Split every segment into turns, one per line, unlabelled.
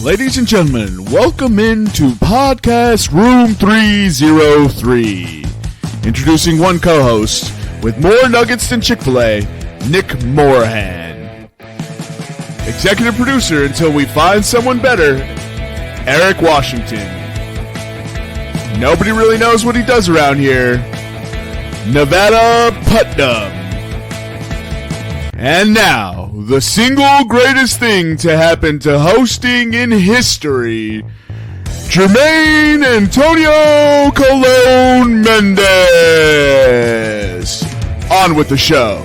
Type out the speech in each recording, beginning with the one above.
Ladies and gentlemen, welcome into Podcast Room 303. Introducing one co-host with more nuggets than Chick-fil-A, Nick Morahan. Executive producer until we find someone better, Eric Washington. Nobody really knows what he does around here, Nevada Putnam. And now, the single greatest thing to happen to hosting in history, Jermaine Antonio Colon Mendez. On with the show.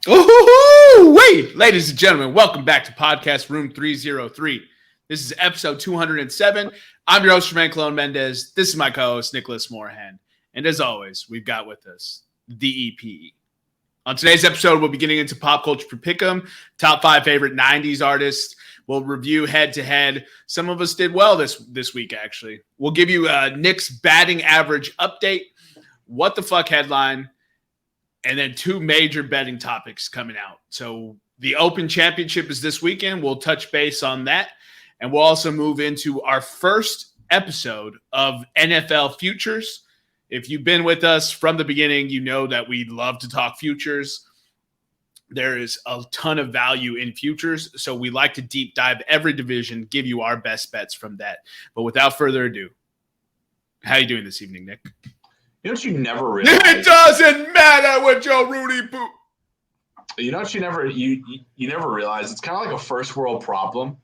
Ooh, wait, ladies and gentlemen, welcome back to Podcast Room 303. This is episode 207. I'm your host, Jermaine Colon Mendez. This is my co-host, Nicholas Morahan. And as always, we've got with us the EP. On today's episode, we'll be getting into pop culture for Pick'em, top 5 favorite 90s artists. We'll review head-to-head. Some of us did well this week, actually. We'll give you Nick's batting average update, what the fuck headline, and then 2 major betting topics coming out. So the Open Championship is this weekend. We'll touch base on that. And we'll also move into our first episode of NFL Futures. If you've been with us from the beginning, you know that we love to talk futures. There is a ton of value in futures, so we like to deep dive every division, give you our best bets from that. But without further ado, how are you doing this evening, Nick?
You know what you never realize?
It doesn't matter what your Rudy Poo.
You know what you never realize? It's kind of like a first world problem.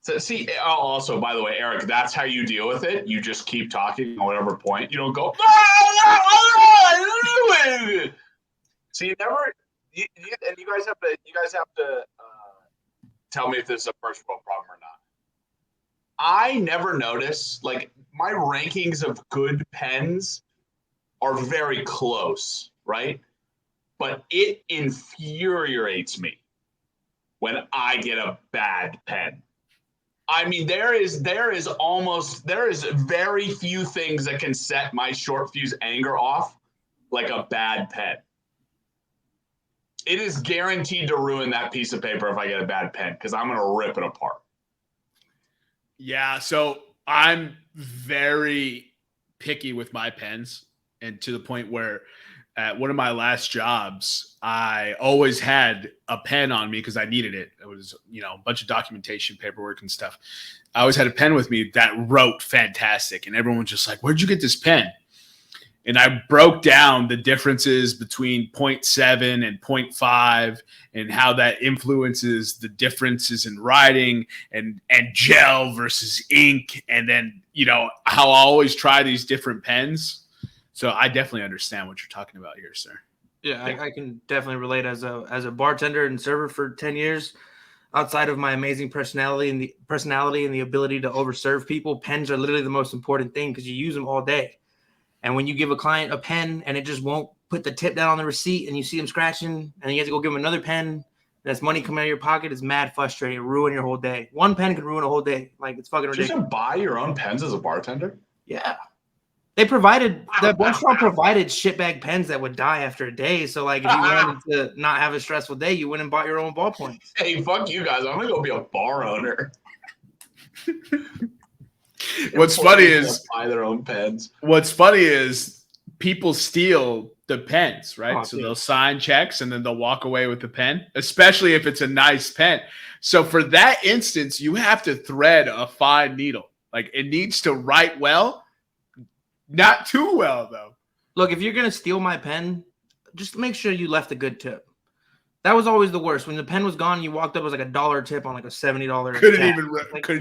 So, see, also, by the way, Eric, that's how you deal with it. You just keep talking at whatever point. You don't go, so you never, and you guys have to tell me if this is a first world problem or not. I never notice, like, my rankings of good pens are very close, right? But it infuriates me when I get a bad pen. I mean, there is very few things that can set my short fuse anger off like a bad pen. It is guaranteed to ruin that piece of paper if I get a bad pen because I'm going to rip it apart.
Yeah, so I'm very picky with my pens, and to the point where at one of my last jobs, I always had a pen on me because I needed it. It was, a bunch of documentation, paperwork and stuff. I always had a pen with me that wrote fantastic. And everyone was just like, where'd you get this pen? And I broke down the differences between 0.7 and 0.5 and how that influences the differences in writing and gel versus ink. And then, how I always try these different pens. So I definitely understand what you're talking about here, sir.
Yeah, I can definitely relate as a bartender and server for 10 years. Outside of my amazing personality and the ability to overserve people, pens are literally the most important thing because you use them all day. And when you give a client a pen and it just won't put the tip down on the receipt and you see them scratching and you have to go give them another pen, that's money coming out of your pocket, is mad frustrating. It ruin your whole day. One pen can ruin a whole day. Like, it's fucking ridiculous.
You should buy your own pens as a bartender?
Yeah. They provided the restaurant provided shitbag pens that would die after a day. So, like, if you wanted to not have a stressful day, you went and bought your own ballpoints.
Hey, fuck you guys! I'm gonna go be a bar owner.
What's funny is
buy their own pens.
What's funny is people steal the pens, right?
Oh,
so
dude.
they'll sign checks and then they'll walk away with the pen, especially if it's a nice pen. So for that instance, you have to thread a fine needle. Like, it needs to write well. Not too well, though.
Look, if you're going to steal my pen, just make sure you left a good tip. That was always the worst. When the pen was gone, you walked up, it was like $1 tip on like a $70
Couldn't
tab.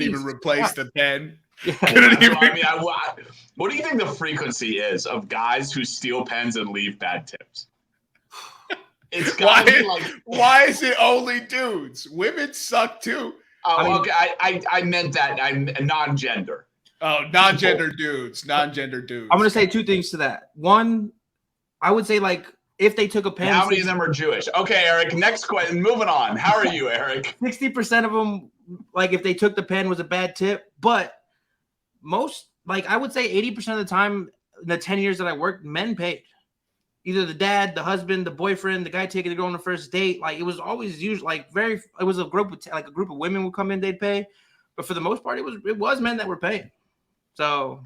even replace the pen.
Yeah.
What do you think the frequency is of guys who steal pens and leave bad tips? It's
why is it only dudes? Women suck too.
Okay. I meant that. I'm non-gender.
Oh, non-gender dudes. I'm
going to say 2 things to that. One, I would say, like, if they took a pen.
How many of them are Jewish? Okay, Eric, next question. Moving on. How are you, Eric?
60% of them, like, if they took the pen was a bad tip. But most, like, I would say 80% of the time, in the 10 years that I worked, men paid. either the dad, the husband, the boyfriend, the guy taking the girl on the first date. Like it was always usually like it was a group of like a group of women would come in, they'd pay, but for the most part, it was men that were paying. So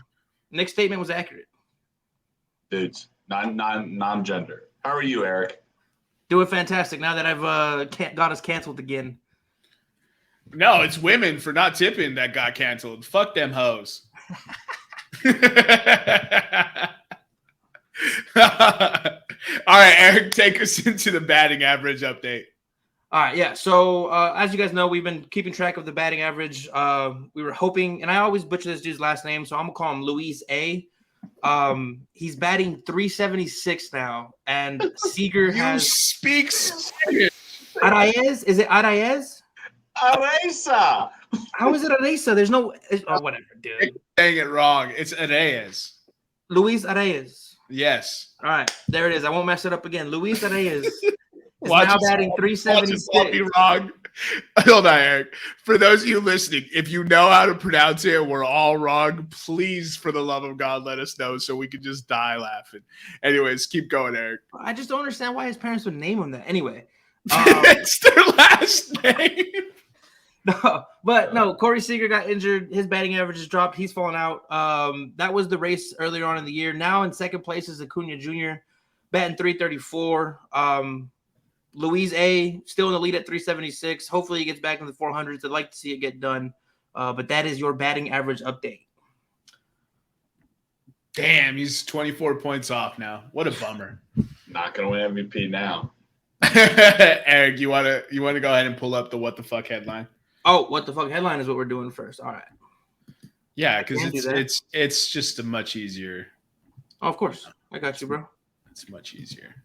Nick's statement was accurate.
Dudes, non-gender. How are you, Eric?
Doing fantastic now that I've got us canceled again. No, it's women for not tipping that got canceled. Fuck them hoes. All right, Eric, take us into the batting average update.
All right, yeah. So as you guys know, we've been keeping track of the batting average. We were hoping, and I always butcher this dude's last name, so I'm gonna call him Luis A. He's batting 376 now, and Seager has
speak Spanish.
Arraez. Is it Arraez?
Areza.
How is it Areza? There's no. Oh, whatever, dude.
Saying it wrong. It's Arraez.
Luis Arraez.
Yes.
All right, there it is. I won't mess it up again. Luis Arraez is
Watch
now
us-
batting
Watch
376.
us all be wrong. Hold on, Eric. For those of you listening, if you know how to pronounce it and we're all wrong, please, for the love of God, let us know so we can just die laughing. Anyways, keep going, Eric.
I just don't understand why his parents would name him that. Anyway,
It's their last name.
no. Corey Seager got injured. His batting average has dropped. He's fallen out. That was the race earlier on in the year. Now in second place is Acuna Jr. batting 334. Luis A. still in the lead at 376. Hopefully he gets back in the 400s. I'd like to see it get done. But that is your batting average update.
Damn, he's 24 points off now. What a bummer.
Not gonna win MVP now.
Eric, you wanna go ahead and pull up the what the fuck headline?
Oh, what the fuck headline is what we're doing first. All right.
Yeah,
I
because
can do that.
it's just a much easier.
Oh, of course. I got you, bro.
It's much easier.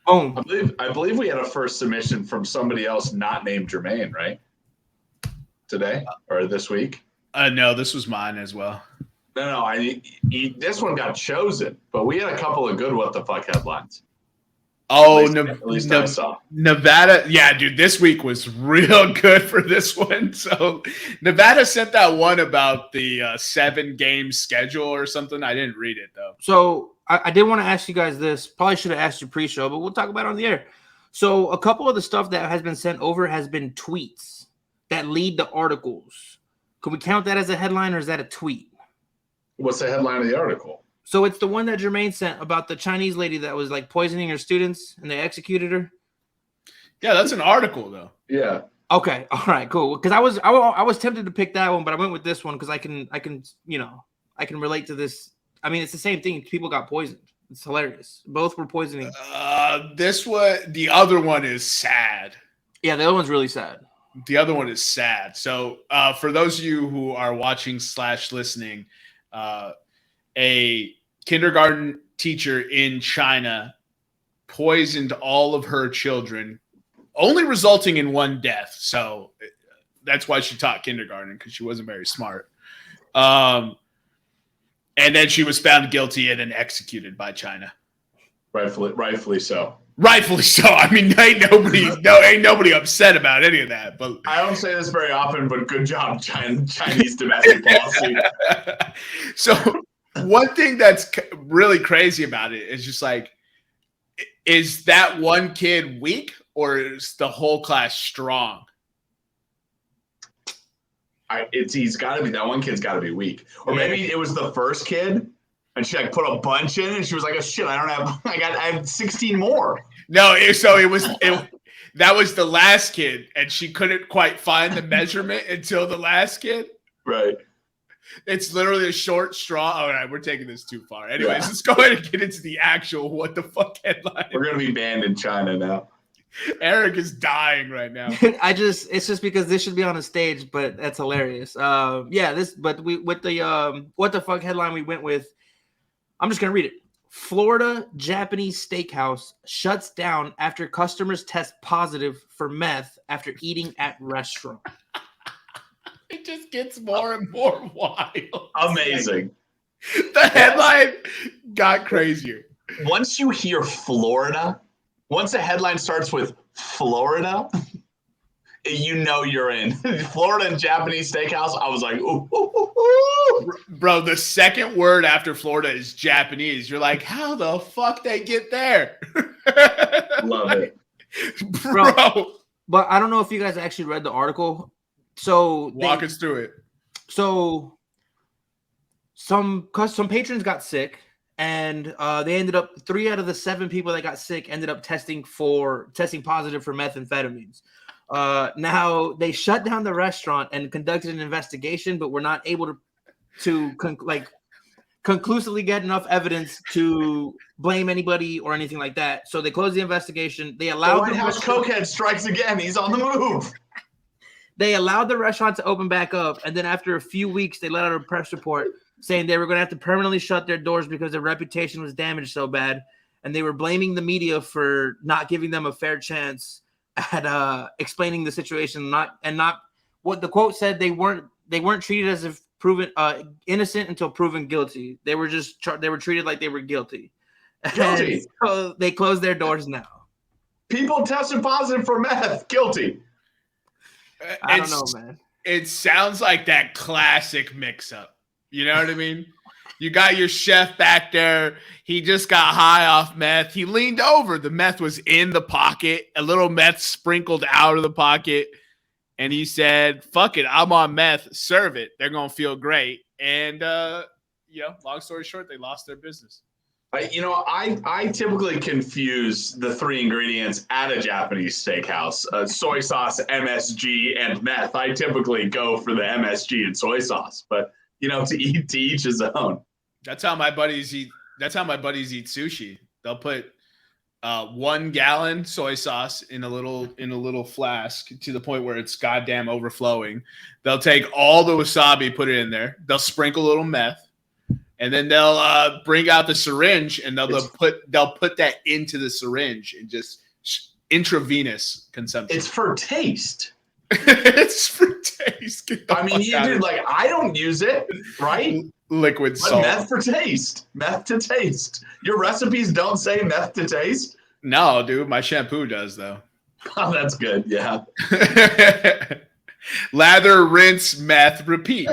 Boom.
I believe we had a first submission from somebody else not named Jermaine, right? Today or this week?
No, this was mine as well.
No. This one got chosen, but we had a couple of good what the fuck headlines.
Oh,
At least I saw.
Nevada. Yeah, dude, this week was real good for this one. So Nevada sent that one about the 7-game schedule or something. I didn't read it, though.
So I did want to ask you guys this. Probably should have asked you pre-show, but we'll talk about it on the air. So a couple of the stuff that has been sent over has been tweets that lead to articles. Can we count that as a headline or is that a tweet?
What's the headline of the article?
So it's the one that Jermaine sent about the Chinese lady that was like poisoning her students and they executed her.
Yeah, that's an article, though.
Yeah.
Okay, all right, cool. Because I was tempted to pick that one, but I went with this one because I can relate to this. I mean, it's the same thing. People got poisoned. It's hilarious. Both were poisoning.
The other one is sad.
Yeah, the other one's really sad.
The other one is sad. So for those of you who are watching / listening, a kindergarten teacher in China poisoned all of her children, only resulting in one death. So that's why she taught kindergarten, because she wasn't very smart. And then she was found guilty and then executed by China.
Rightfully so.
Rightfully so. I mean, ain't nobody upset about any of that. But
I don't say this very often, but good job, Chinese domestic policy.
So one thing that's really crazy about it is just like, is that one kid weak or is the whole class strong?
He's got to be, that one kid's got to be weak. Or maybe it was the first kid and she like put a bunch in and she was like, oh shit, I have 16 more.
No, that was the last kid and she couldn't quite find the measurement until the last kid.
Right.
It's literally a short straw. All right, we're taking this too far. Anyways, Let's go ahead and get into the actual what the fuck headline.
We're going to be banned in China now.
Eric is dying right now.
It's just because this should be on a stage, but that's hilarious. With the what the fuck headline we went with, I'm just gonna read it. Florida Japanese steakhouse shuts down after customers test positive for meth after eating at restaurant.
It just gets more and more wild.
Amazing.
The headline got crazier.
Once you hear Florida, once a headline starts with Florida, you're in. Florida and Japanese steakhouse, I was like, ooh, ooh, ooh, ooh.
Bro, the second word after Florida is Japanese. You're like, how the fuck they get there?
Love it.
Bro.
But I don't know if you guys actually read the article. So
walk us through it.
So some patrons got sick, and they ended up 3 out of the 7 people that got sick ended up testing positive for methamphetamines. Now they shut down the restaurant and conducted an investigation, but were not able to conclusively get enough evidence to blame anybody or anything like that. So they closed the investigation. They allowed
the White House cokehead strikes again. He's on the move.
They allowed the restaurant to open back up, and then after a few weeks, they let out a press report saying they were going to have to permanently shut their doors because their reputation was damaged so bad, and they were blaming the media for not giving them a fair chance at explaining the situation. Not what the quote said. They weren't treated as if proven innocent until proven guilty. They were just they were treated like they were guilty.
Guilty.
So they closed their doors now.
People tested positive for meth. Guilty.
I don't know, man.
It sounds like that classic mix-up. You know what I mean? You got your chef back there. He just got high off meth. He leaned over. The meth was in the pocket. A little meth sprinkled out of the pocket. And he said, fuck it, I'm on meth. Serve it. They're going to feel great. And, long story short, they lost their business.
I typically confuse the 3 ingredients at a Japanese steakhouse: soy sauce, MSG, and meth. I typically go for the MSG and soy sauce, but to each his own.
That's how my buddies eat. That's how my buddies eat sushi. They'll put 1 gallon soy sauce in a little flask to the point where it's goddamn overflowing. They'll take all the wasabi, put it in there. They'll sprinkle a little meth. And then they'll bring out the syringe and they'll put that into the syringe and just intravenous consumption.
It's for taste.
It's for taste.
I mean, I don't use it, right?
Liquid salt.
Meth for taste. Meth to taste. Your recipes don't say meth to taste?
No, dude. My shampoo does, though.
Oh, that's good. Yeah.
Lather, rinse, meth, repeat.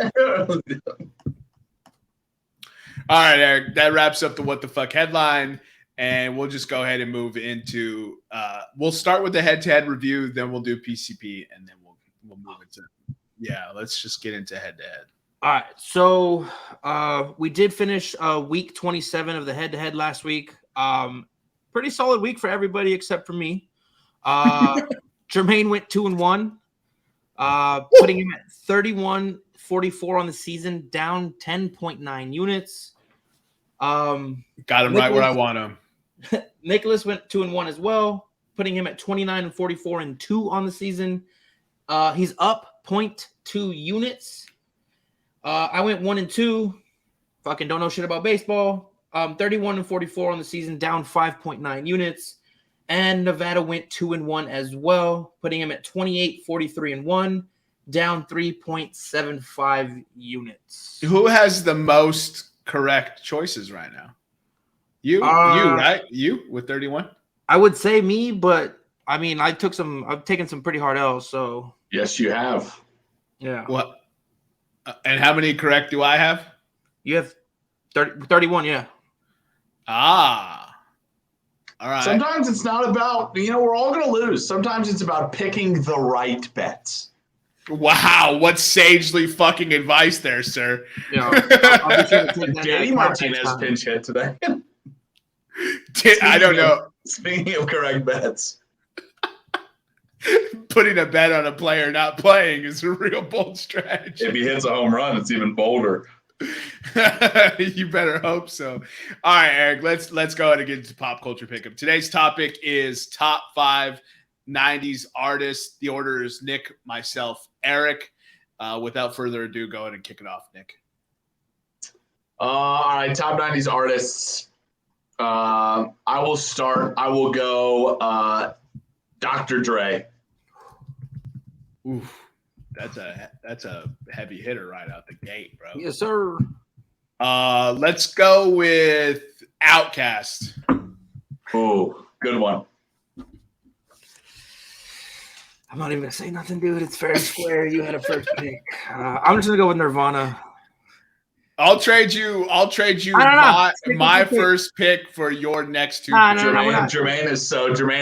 All right, Eric, that wraps up the What the Fuck headline, and we'll just go ahead and move into we'll start with the head-to-head review, then we'll do PCP, and then we'll move into let's just get into head-to-head.
All right, so we did finish week 27 of the head-to-head last week. Pretty solid week for everybody except for me. Jermaine went 2-1, putting him at 31-44 on the season, down 10.9 units.
Got him right where I want him.
Nicholas went 2-1 as well, putting him at 29-44 and 2 on the season. He's up 0.2 units. I went 1-2. Fucking don't know shit about baseball. 31-44 on the season, down 5.9 units. And Nevada went 2-1 as well, putting him at 28-43 and 1, down 3.75 units.
Who has the most correct choices right now? You, right? You with 31?
I would say me, but I mean, I've taken some pretty hard L's, so.
Yes, you have.
Yeah.
What? And how many correct do I have?
You have 31, yeah.
Ah. All right.
Sometimes it's not about, we're all going to lose. Sometimes it's about picking the right bets.
Wow, what sagely fucking advice there, sir.
Yeah, I'll be sure to take that
Danny Martinez pinch hit today.
I don't know.
Speaking of correct bets.
Putting a bet on a player not playing is a real bold strategy.
If he hits a home run, it's even bolder.
You better hope so. All right, Eric, let's go ahead and get into pop culture pickup. Today's topic is top 5 90s artists. The order is Nick, myself, Eric. Without further ado, go ahead and kick it off, Nick.
All right, top 90s artists. I will start. I will go Dr. Dre.
Oof. That's a heavy hitter right out the gate, bro.
Yes, sir.
Let's go with Outkast.
Oh, good one.
I'm not even gonna say nothing, dude. It's fair and square. You had a first pick. I'm just gonna go with Nirvana.
I'll trade you my first pick for your next two.
Jermaine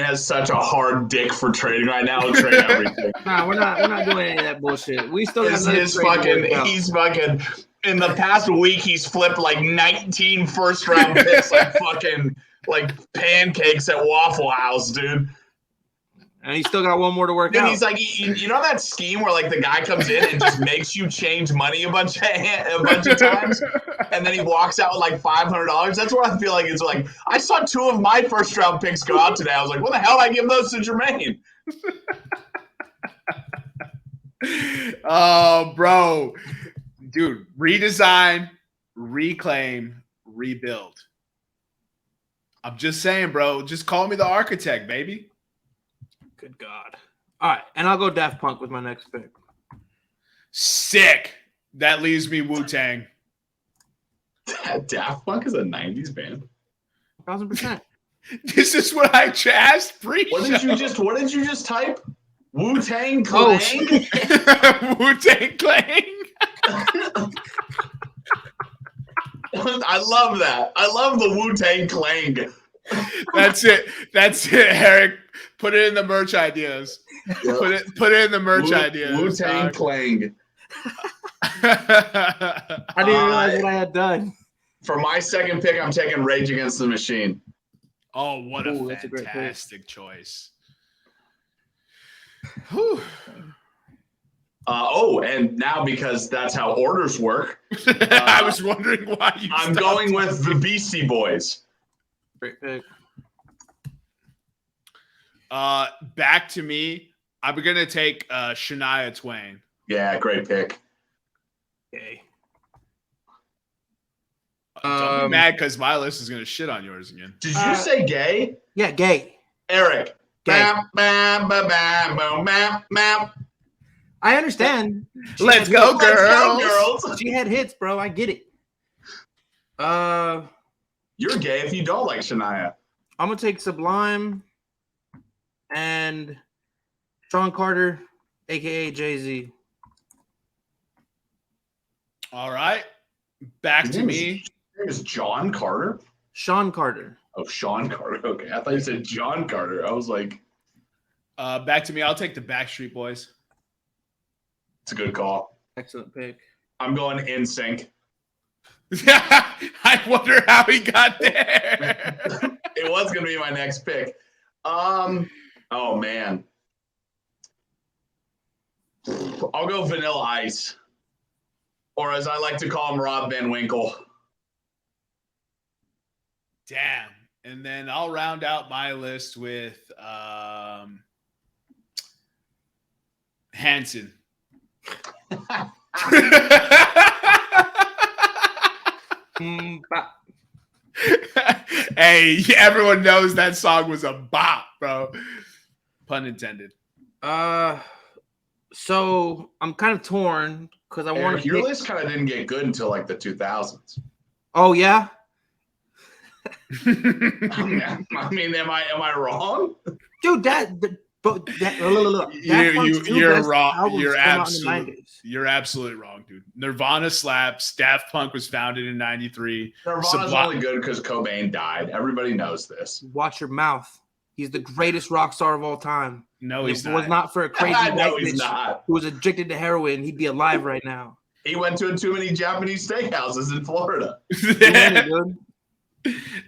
has such a hard dick for trading right now. He'll trade everything.
We're not doing any of that bullshit. We still got
he's fucking in the past week he's flipped like 19 first round picks like pancakes at Waffle House, dude.
And he's still got one more to work out.
He's like, you know that scheme where like the guy comes in and just makes you change money a bunch of times, and then he walks out with like $500. That's what I feel like. It's like I saw 2 of my first round picks go out today. I was like, what the hell did I give those to Jermaine?
Oh, bro, dude, redesign, reclaim, rebuild. I'm just saying, bro. Just call me the architect, baby.
Good God. All right, and I'll go Daft Punk with my next pick.
Sick. That leaves me Wu-Tang.
Daft Punk is a 90s band.
1,000%.
This is what I asked pre-show.
What did you just type? Wu-Tang Clang?
Wu-Tang Clang.
I love that. I love the Wu-Tang Clang.
That's it, Eric. Put it in the merch ideas. Yep. Put it in the merch ideas.
Wu-Tang Clang.
I didn't realize what I had done.
For my second pick, I'm taking Rage Against the Machine.
Oh, what a fantastic choice.
And now because that's how orders work.
I was wondering why
I'm going with the Beastie Boys.
Great pick.
Back to me. I'm gonna take Shania Twain.
Yeah, great pick.
Okay.
Don't be mad because my list is gonna shit on yours again.
Did you say gay?
Yeah, gay.
Eric.
Gay.
Bam, bam, bam, bam, bam, bam, bam.
I understand.
Let's go, girls.
She had hits, bro. I get it.
You're gay if you don't like Shania.
I'm gonna take Sublime and Sean Carter, aka Jay-Z.
All right. Back to me.
His name is John Carter?
Sean Carter.
Oh, Sean Carter. Okay. I thought you said John Carter. I was like.
Back to me. I'll take the Backstreet Boys.
It's a good call.
Excellent pick.
I'm going NSYNC.
I wonder how he got there.
It was going to be my next pick. Oh, man. I'll go Vanilla Ice. Or as I like to call him, Rob Van Winkle.
Damn. And then I'll round out my list with Hanson. Hey, everyone knows that song was a bop, bro. Pun intended.
So I'm kind of torn because I want to.
Your list kind of didn't get good until like the 2000s.
Oh yeah.
I mean, am I wrong,
dude?
You're wrong. You're absolutely wrong, dude. Nirvana slaps. Daft Punk was founded in '93.
Nirvana's only good because Cobain died. Everybody knows this.
Watch your mouth. He's the greatest rock star of all time.
No, he's
not.
If
it was not for a crazy bitch who was addicted to heroin, he'd be alive right now.
He went to too many Japanese steakhouses in Florida.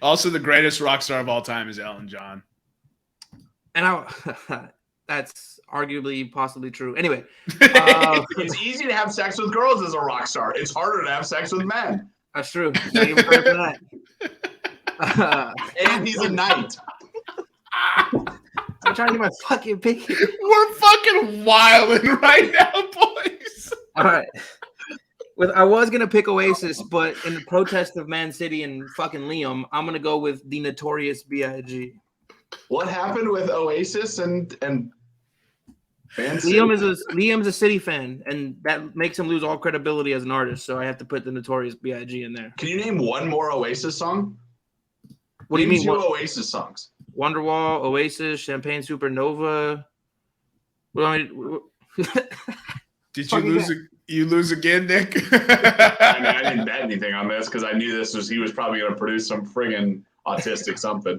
Also, the greatest rock star of all time is Elton John.
And that's arguably possibly true. Anyway.
It's easy to have sex with girls as a rock star. It's harder to have sex with men.
That's true. Gotta give him credit for that.
And he's a knight.
I'm trying to get my fucking pick.
We're fucking wilding right now, boys.
All right. I was gonna pick Oasis, but in the protest of Man City and fucking Liam, I'm gonna go with the Notorious B.I.G.
What happened with Oasis and Man City?
Liam's a City fan, and that makes him lose all credibility as an artist. So I have to put the Notorious B.I.G. in there.
Can you name one more Oasis song?
What do you mean?
2 Oasis songs.
Wonderwall, Oasis, Champagne Supernova.
Did you lose? You lose again, Nick?
I didn't bet anything on this because I knew he was probably going to produce some friggin' autistic something.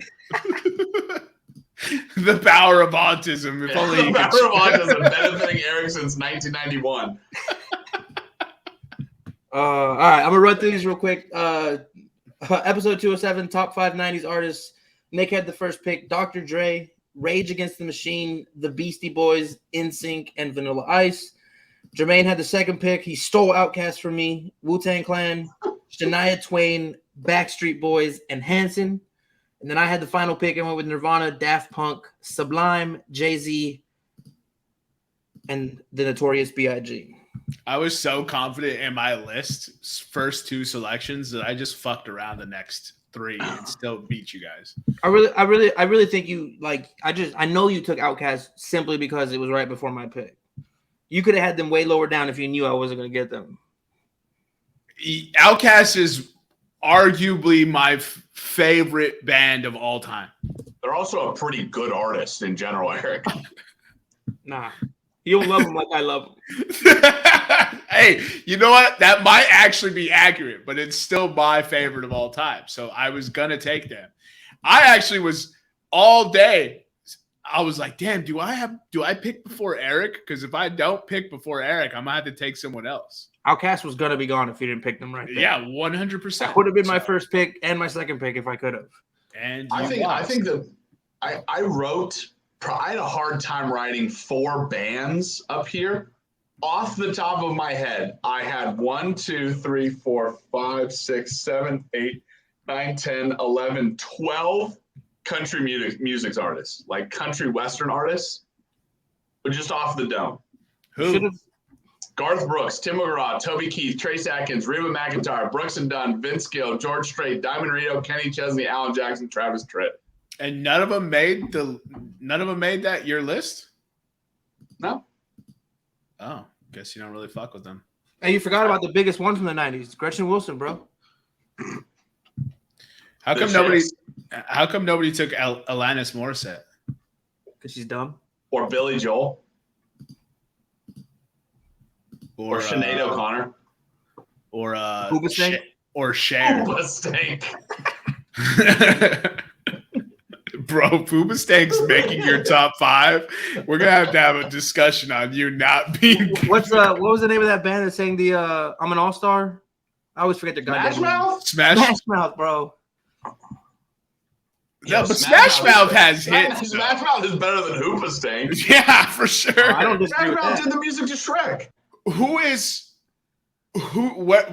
The power of autism. If only
the power of autism benefiting Eric since 1991.
All right, I'm gonna run through these real quick. Episode 207, top 5 90s artists. Nick had the first pick. Dr. Dre, Rage Against the Machine, The Beastie Boys, NSYNC, and Vanilla Ice. Jermaine had the second pick. He stole Outkast from me. Wu-Tang Clan, Shania Twain, Backstreet Boys, and Hanson. And then I had the final pick and went with Nirvana, Daft Punk, Sublime, Jay-Z, and the Notorious B.I.G.
I was so confident in my list, first 2 selections, that I just fucked around the next 3 and still beat you guys.
I really think you like. I know you took Outkast simply because it was right before my pick. You could have had them way lower down if you knew I wasn't going to get them.
Outkast is arguably my favorite band of all time.
They're also a pretty good artist in general, Eric.
Nah, you don't love them like I love them.
Hey, you know what? That might actually be accurate, but it's still my favorite of all time. So I was going to take them. I actually was all day. I was like, damn, do I pick before Eric? Because if I don't pick before Eric, I might have to take someone else.
Outkast was going to be gone if you didn't pick them right there.
Yeah, 100%.
That would have been my first pick and my second pick if I could have.
And
I think that I had a hard time writing 4 bands up here. Off the top of my head, I had 1, 2, 3, 4, 5, 6, 7, 8, 9, 10, 11, 12 country music artists, like country western artists, but just off the dome.
who?
Garth Brooks, Tim McGraw, Toby Keith, Trace Atkins, Reba McEntire, Brooks and Dunn, Vince Gill, George Strait, Diamond Rito, Kenny Chesney, Alan Jackson, Travis Tritt.
And none of them made that your list?
No.
Oh, guess you don't really fuck with them.
Hey, you forgot about the biggest one from the 90s, Gretchen Wilson, bro.
How come nobody took Alanis Morissette?
Because she's dumb.
Or Billy Joel. Or Sinead O'Connor.
Or
Hoobastank?
Or Cher.
Hoobastank.
Bro, Hoobastank's making your top 5. We're gonna have to have a discussion on you not being.
What was the name of that band that sang the I'm an All-Star? I always forget the goddamn name.
Smash
Mouth, bro.
No, but Smash Mouth has hits.
Smash Mouth is better than Hoobastank.
Yeah, for sure.
I don't disagree with
Smash Mouth
that.
did the music to Shrek.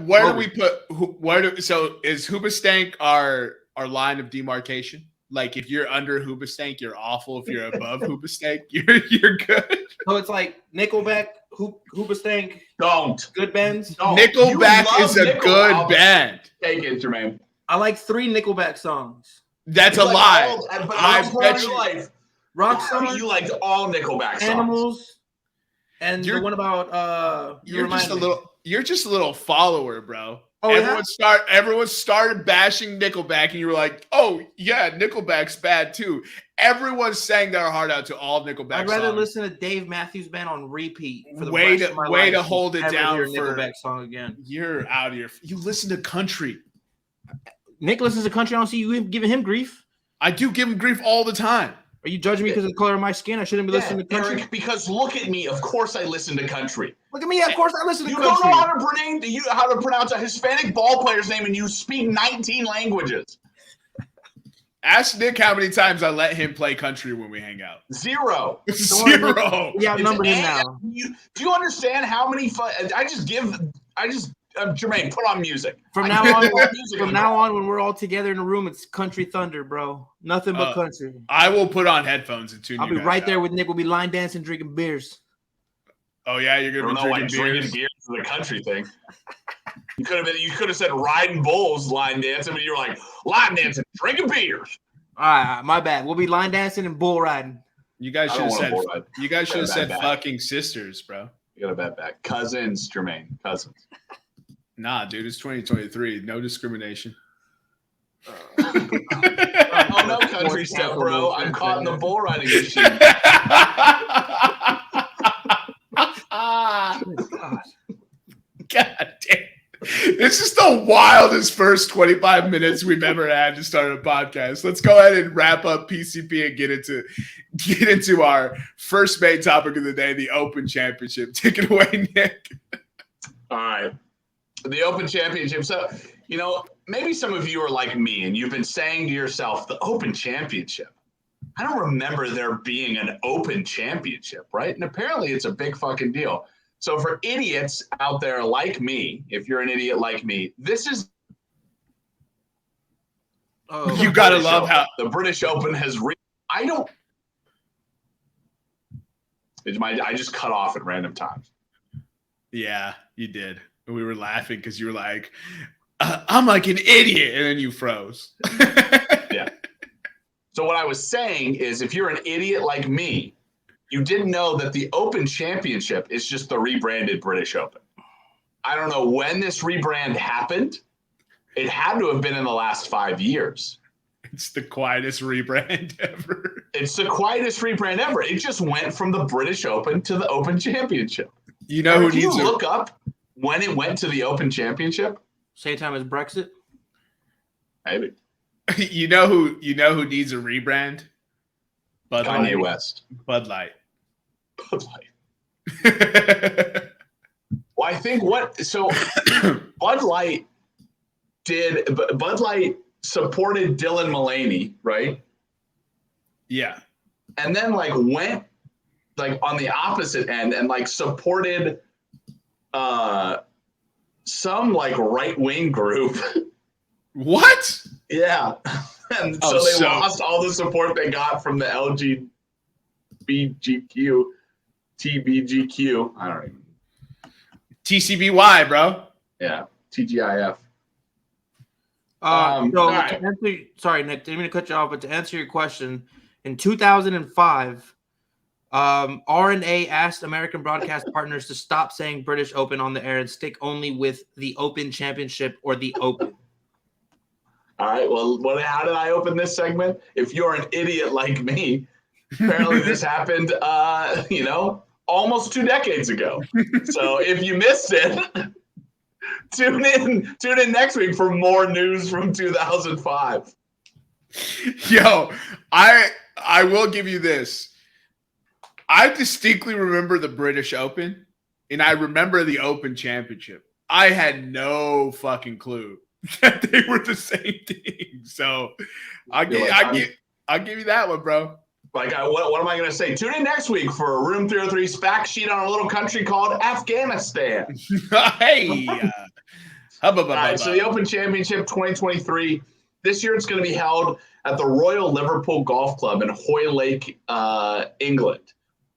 Where do we put so is Hoobastank our line of demarcation? Like if you're under Hoobastank, you're awful. If you're above Hoobastank, you're good.
So it's like Nickelback, Hoobastank,
Don't.
good bands.
Don't.
Nickelback
You
is a
love
good
Nickelback.
band.
Take it, Jermaine.
I like 3 Nickelback songs.
That's a
You like
lie.
all- but
I
I'm part
bet
of your
you.
life.
Rockstar,
You liked all Nickelback songs.
Animals, and
You're-
the one about
You're just a little follower, bro.
Oh,
Everyone started bashing Nickelback, and you were like, "Oh yeah, Nickelback's bad too." Everyone sang their heart out to all Nickelback.
I'd rather
songs.
listen to Dave Matthews Band on repeat for the
Way
rest
to-
of my
way
life
to
than
hold it
ever
down
hear a
for-
Nickelback song again.
You're out of your. You listen to country.
Nick listens to country. I don't see you giving him grief.
I do give him grief all the time.
Are you judging me because of the color of my skin? I shouldn't be listening to country.
Eric, because look at me. Of course I listen to country.
Look at me. Of course I listen to
You
country.
don't know how to pronounce a Hispanic ball player's name, and you speak 19 languages.
Ask Nick how many times I let him play country when we hang out.
0.
Zero.
We outnumbered him now.
Do you understand how many? Jermaine, put on music.
From
I
now
can't
on,
put music
from
in
now
the-
on, when we're all together in a room, it's country thunder, bro. Nothing but country.
I will put on headphones and tune.
I'll
you
be
guys
right there
out.
with Nick. We'll be line dancing, drinking beers.
Oh yeah, you're
I
gonna
don't
be
know why
drinking
drinking
beers.
beers is the country thing. You could have said riding bulls, line dancing, but you're like line dancing, drinking beers.
All right, my bad. We'll be line dancing and bull riding.
You guys
I
should
don't
have
want a
said.
bull ride.
You guys should have
Bad
said
back.
fucking sisters, bro.
You got a bad back. Cousins, Jermaine. Cousins.
Nah, dude, it's 2023. No discrimination.
Oh no, country stuff, bro. I'm caught in the bull riding machine.
This is the wildest first 25 minutes we've ever had to start a podcast. Let's go ahead and wrap up PCP and get into our first main topic of the day, the Open Championship. Take it away, Nick.
All right. The Open Championship. So, maybe some of you are like me and you've been saying to yourself, the Open Championship. I don't remember there being an Open Championship, right? And apparently it's a big fucking deal. So for idiots out there like me, if you're an idiot like me, this is
you gotta love how
the British Open has. I just cut off at random times.
Yeah, you did. We were laughing because you were like, "I'm like an idiot," and then you froze.
Yeah. So what I was saying is, if you're an idiot like me, you didn't know that the Open Championship is just the rebranded British Open. I don't know when this rebrand happened. It had to have been in the last 5 years.
It's the quietest rebrand ever.
It's the quietest rebrand ever. It just went from the British Open to the Open Championship.
You know who
Can you
needs
look up when it went to the Open Championship?
Same time as Brexit?
Maybe.
You know who needs a rebrand?
Kanye West.
Bud Light.
Bud Light. Well, I think Bud Light supported Dylan Mullaney, right?
Yeah.
And then went on the opposite end and supported some right-wing group.
What?
Yeah. And so they lost all the support they got from the TBGQ. I don't even.
TCBY, bro.
Yeah. TGIF.
Sorry, Nick, didn't mean to cut you off, but to answer your question, in 2005, RNA asked American broadcast partners to stop saying British Open on the air and stick only with the Open Championship or the Open.
All right. Well, how did I open this segment? If you're an idiot like me, apparently this happened, almost 2 decades ago. So if you missed it, tune in next week for more news from 2005.
Yo, I will give you this. I distinctly remember the British Open, and I remember the Open Championship. I had no fucking clue that they were the same thing. So I'll give you that one, bro.
What am I going to say? Tune in next week for Room 303's fact sheet on a little country called Afghanistan.
Hey.
All right, so the Open Championship 2023, this year it's going to be held at the Royal Liverpool Golf Club in Hoylake, England.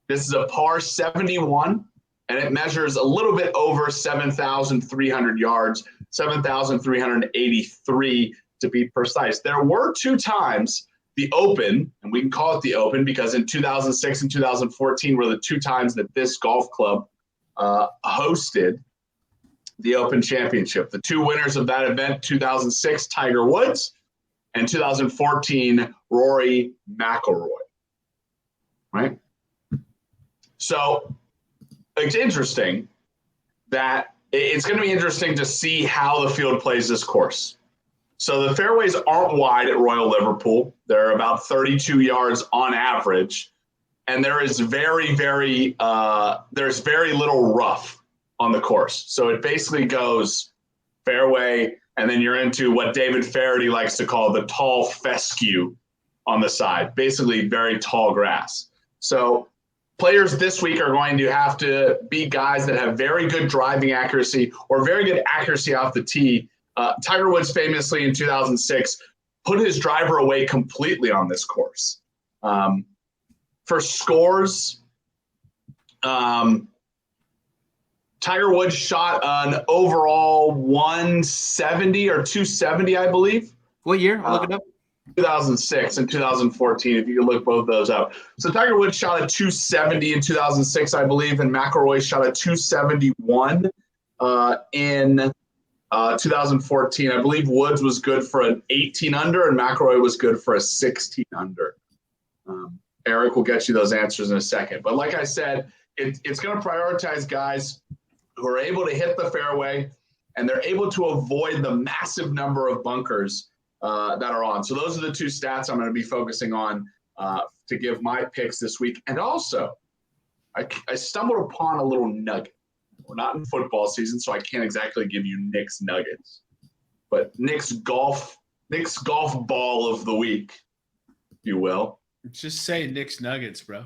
This is a par 71, and it measures a little bit over 7,300 yards, 7,383 to be precise. There were 2 times the Open, and we can call it the Open because in 2006 and 2014 were the 2 times that this golf club hosted the Open Championship. The 2 winners of that event, 2006, Tiger Woods, and 2014, Rory McIlroy. Right? So it's interesting that it's going to be interesting to see how the field plays this course. So the fairways aren't wide at Royal Liverpool. They're about 32 yards on average. And there is there's very little rough on the course. So it basically goes fairway, and then you're into what David Faraday likes to call the tall fescue on the side, basically very tall grass. So players this week are going to have to be guys that have very good driving accuracy or very good accuracy off the tee. Tiger Woods famously in 2006 put his driver away completely on this course. For scores, Tiger Woods shot an overall 170 or 270, I believe.
What year? I'll look it up.
2006 and 2014, if you can look both those up. So Tiger Woods shot a 270 in 2006, I believe, and McIlroy shot a 271 in 2014. I believe Woods was good for an 18 under and McIlroy was good for a 16 under. Eric will get you those answers in a second. But like I said, it's going to prioritize guys who are able to hit the fairway and they're able to avoid the massive number of bunkers that are on. So those are the two stats I'm going to be focusing on to give my picks this week. And also, I stumbled upon a little nugget. We're not in football season, so I can't exactly give you Nick's nuggets. But Nick's golf ball of the week, if you will.
Just say Nick's Nuggets, bro.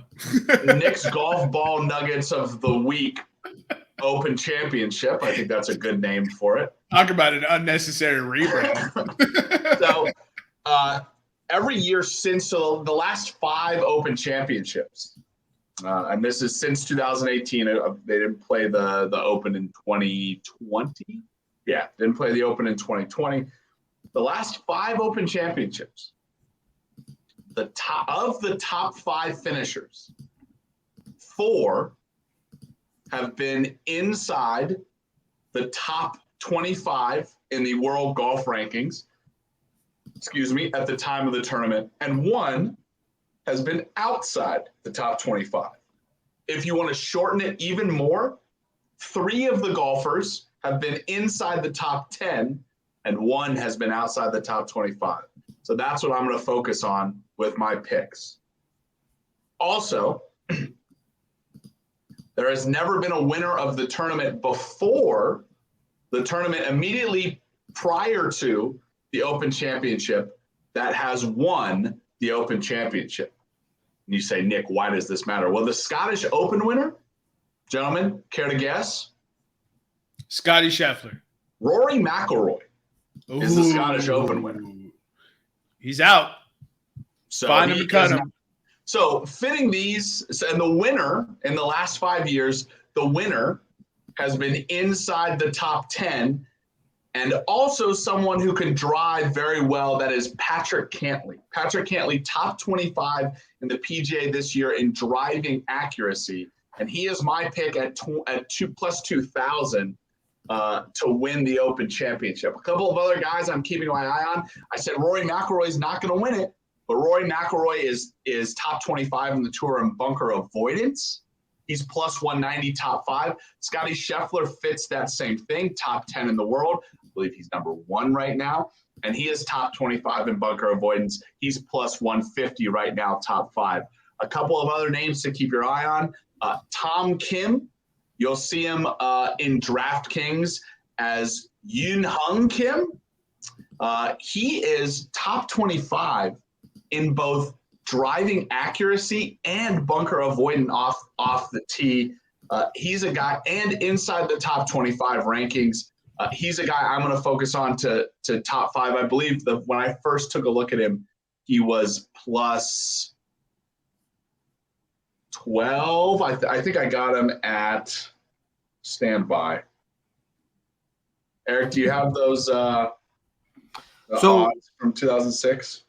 Nick's golf ball nuggets of the week Open Championship. I think that's a good name for it.
Talk about an unnecessary rebrand.
So every year since the last 5 Open Championships, and this is since 2018. They didn't play the Open in 2020. Yeah, didn't play the Open in 2020. The last 5 Open Championships, the top 5 finishers, 4 have been inside the top 25 in the world golf rankings, at the time of the tournament, and 1 has been outside the top 25. If you want to shorten it even more, 3 of the golfers have been inside the top 10, and 1 has been outside the top 25. So that's what I'm going to focus on with my picks. Also, there has never been a winner of the tournament before the tournament immediately prior to the Open Championship that has won the Open Championship. And you say, Nick, why does this matter? Well, the Scottish Open winner, gentlemen, care to guess?
Scotty Scheffler.
Rory McIlroy is the Scottish Open winner.
He's out.
So
find him and cut him.
So fitting these, and the winner in the last 5 years, the winner has been inside the top 10, and also someone who can drive very well, that is Patrick Cantlay. Patrick Cantlay, top 25 in the PGA this year in driving accuracy, and he is my pick at plus 2,000 to win the Open Championship. A couple of other guys I'm keeping my eye on. I said Rory McIlroy is not going to win it, but Rory McIlroy is top 25 in the tour in bunker avoidance. He's plus 190, top 5. Scotty Scheffler fits that same thing, top 10 in the world. I believe he's number 1 right now, and he is top 25 in bunker avoidance. He's plus 150 right now, top 5. A couple of other names to keep your eye on. Tom Kim. You'll see him in DraftKings as Yoon Hung Kim. He is top 25 in both driving accuracy and bunker avoidance off the tee. He's a guy, and inside the top 25 rankings, he's a guy I'm going to focus on to top 5. I believe when I first took a look at him, he was plus 12. I think I got him at standby. Eric, do you have those odds from 2006?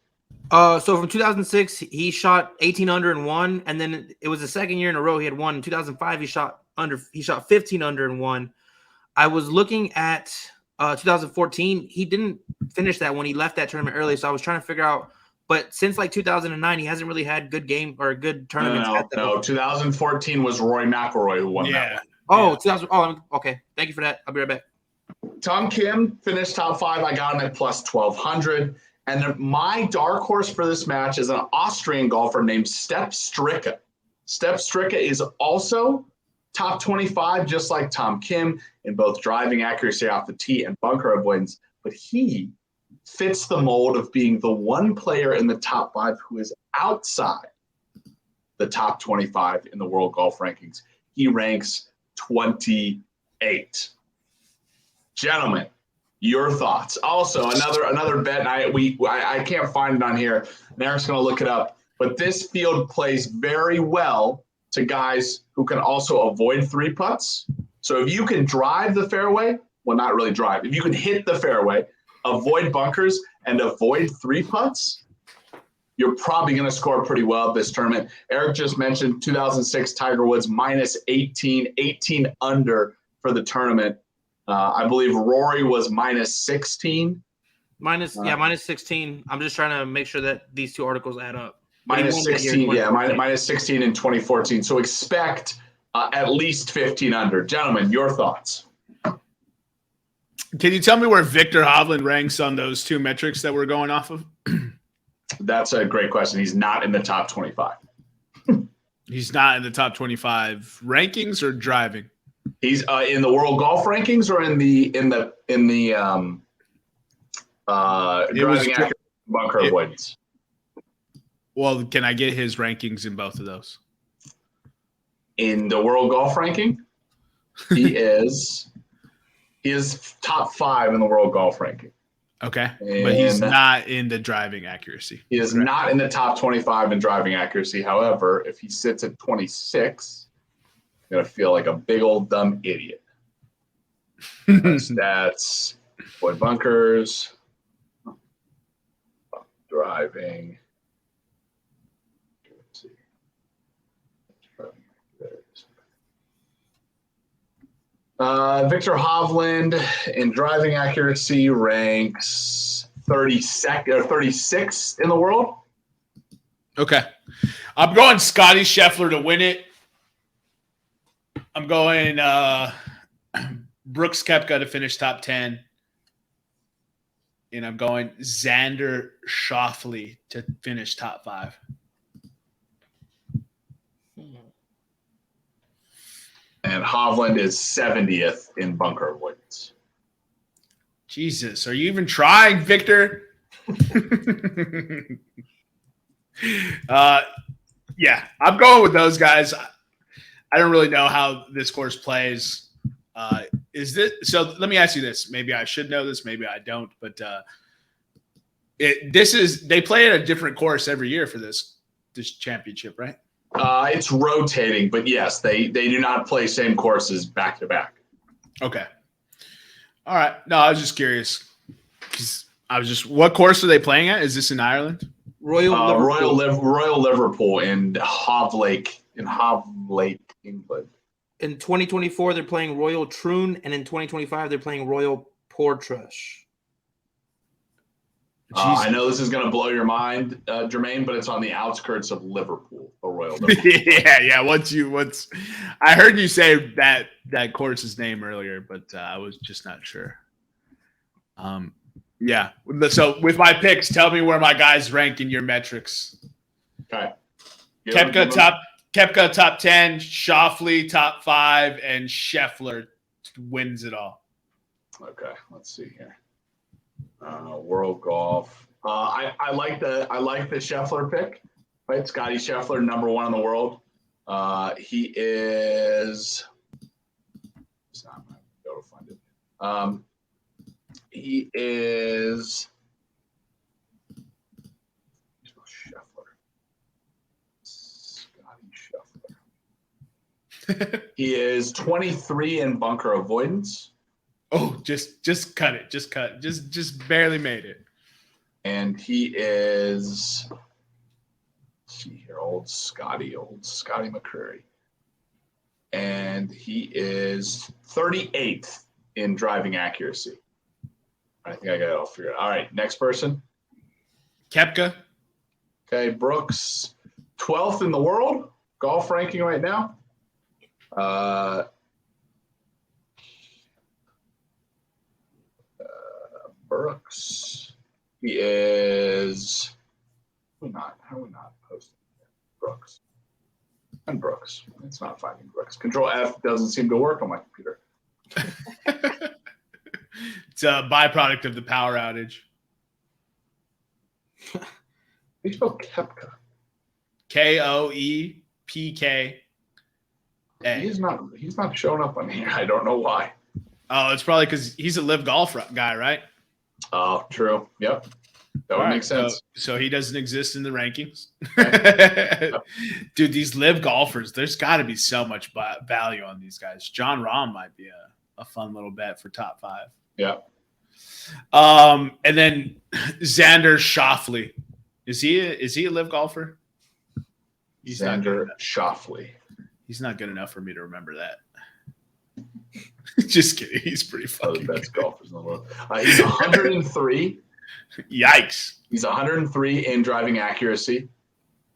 So from 2006, he shot 18 under and 1, and then it was the second year in a row he had won. In 2005, he shot 15 under and 1. I was looking at 2014. He didn't finish that one. He left that tournament early, so I was trying to figure out. But since like 2009, he hasn't really had good game or good tournaments.
No. 2014 was Rory McIlroy who won that one.
Oh, 2000. Oh, okay. Thank you for that. I'll be right back.
Tom Kim finished top 5. I got him at plus 1,200. And my dark horse for this match is an Austrian golfer named Stepp Stricke. Stepp Stricke is also top 25, just like Tom Kim, in both driving accuracy off the tee and bunker avoidance. But he fits the mold of being the one player in the top 5 who is outside the top 25 in the world golf rankings. He ranks 28. Gentlemen, your thoughts. Also, another bet, and I can't find it on here, and Eric's going to look it up, but this field plays very well to guys who can also avoid 3 putts. So if you can drive the fairway, well, not really drive, if you can hit the fairway, avoid bunkers, and avoid 3 putts, you're probably going to score pretty well at this tournament. Eric just mentioned 2006 Tiger Woods minus 18 under for the tournament. I believe Rory was minus 16.
Minus 16. I'm just trying to make sure that these two articles add up.
Minus 16, minus 16 in 2014. So expect at least 15 under. Gentlemen, your thoughts?
Can you tell me where Victor Hovland ranks on those two metrics that we're going off of?
That's a great question. He's not in the top 25.
He's not in the top 25 rankings or driving.
He's in the world golf rankings or in the driving accuracy bunker avoidance.
Well, can I get his rankings in both of those?
In the world golf ranking, he is top 5 in the world golf ranking.
Okay, but he's not in the driving accuracy.
He is not in the top 25 in driving accuracy. However, if he sits at 26, I'm going to feel like a big old dumb idiot. Stats, avoid bunkers, driving. Let's see. Victor Hovland in driving accuracy ranks 36 in the world.
Okay. I'm going Scotty Scheffler to win it. I'm going Brooks Koepka to finish top 10. And I'm going Xander Schauffele to finish top 5.
And Hovland is 70th in bunker avoidance.
Jesus, are you even trying, Victor? Yeah, I'm going with those guys. I don't really know how this course plays. Is this so? Let me ask you this. Maybe I should know this. Maybe I don't. But they play at a different course every year for this championship, right?
It's rotating, but yes, they do not play same courses back to back.
Okay. All right. No, I was just curious. What course are they playing at? Is this in Ireland?
Royal Liverpool in Hovlake, England.
In 2024, they're playing Royal Troon, and in 2025, they're playing Royal Portrush.
I know this is going to blow your mind, Jermaine, but it's on the outskirts of Liverpool, the Royal Liverpool.
yeah. I heard you say that course's name earlier, but I was just not sure. Yeah. So with my picks, tell me where my guys rank in your metrics.
Okay.
Koepka top 10, Schauffele top 5, and Scheffler wins it all.
Okay, let's see here. World golf. I like the Scheffler pick. Right, Scotty Scheffler, number 1 in the world. He is. It's not going to be able to find it. He is. Scheffler. Scotty Scheffler. He is 23 in bunker avoidance.
Oh, just cut it. Just barely made it.
And he is, let's see here, old Scotty McCreary. And he is 38th in driving accuracy. I think I got it all figured out. All right, next person.
Koepka.
Okay, Brooks, 12th in the world, golf ranking right now. Brooks. He is. How are we not posting Brooks? And Brooks. It's not finding Brooks. Control F doesn't seem to work on my computer.
It's a byproduct of the power outage.
How do you spell Koepka?
Koepka.
He's not showing up on here. I don't know why.
Oh, it's probably because he's a live golf guy, right?
Oh, true. Yep. That would make sense.
So he doesn't exist in the rankings. Dude, these live golfers, there's got to be so much value on these guys. John Rahm might be a fun little bet for top 5.
Yeah.
And then Xander Schauffele. Is he a live golfer?
Xander Schauffele.
He's not good enough for me to remember that. Just kidding. He's pretty fucking
good. Best golfers in the world. He's 103.
Yikes.
He's 103 in driving accuracy.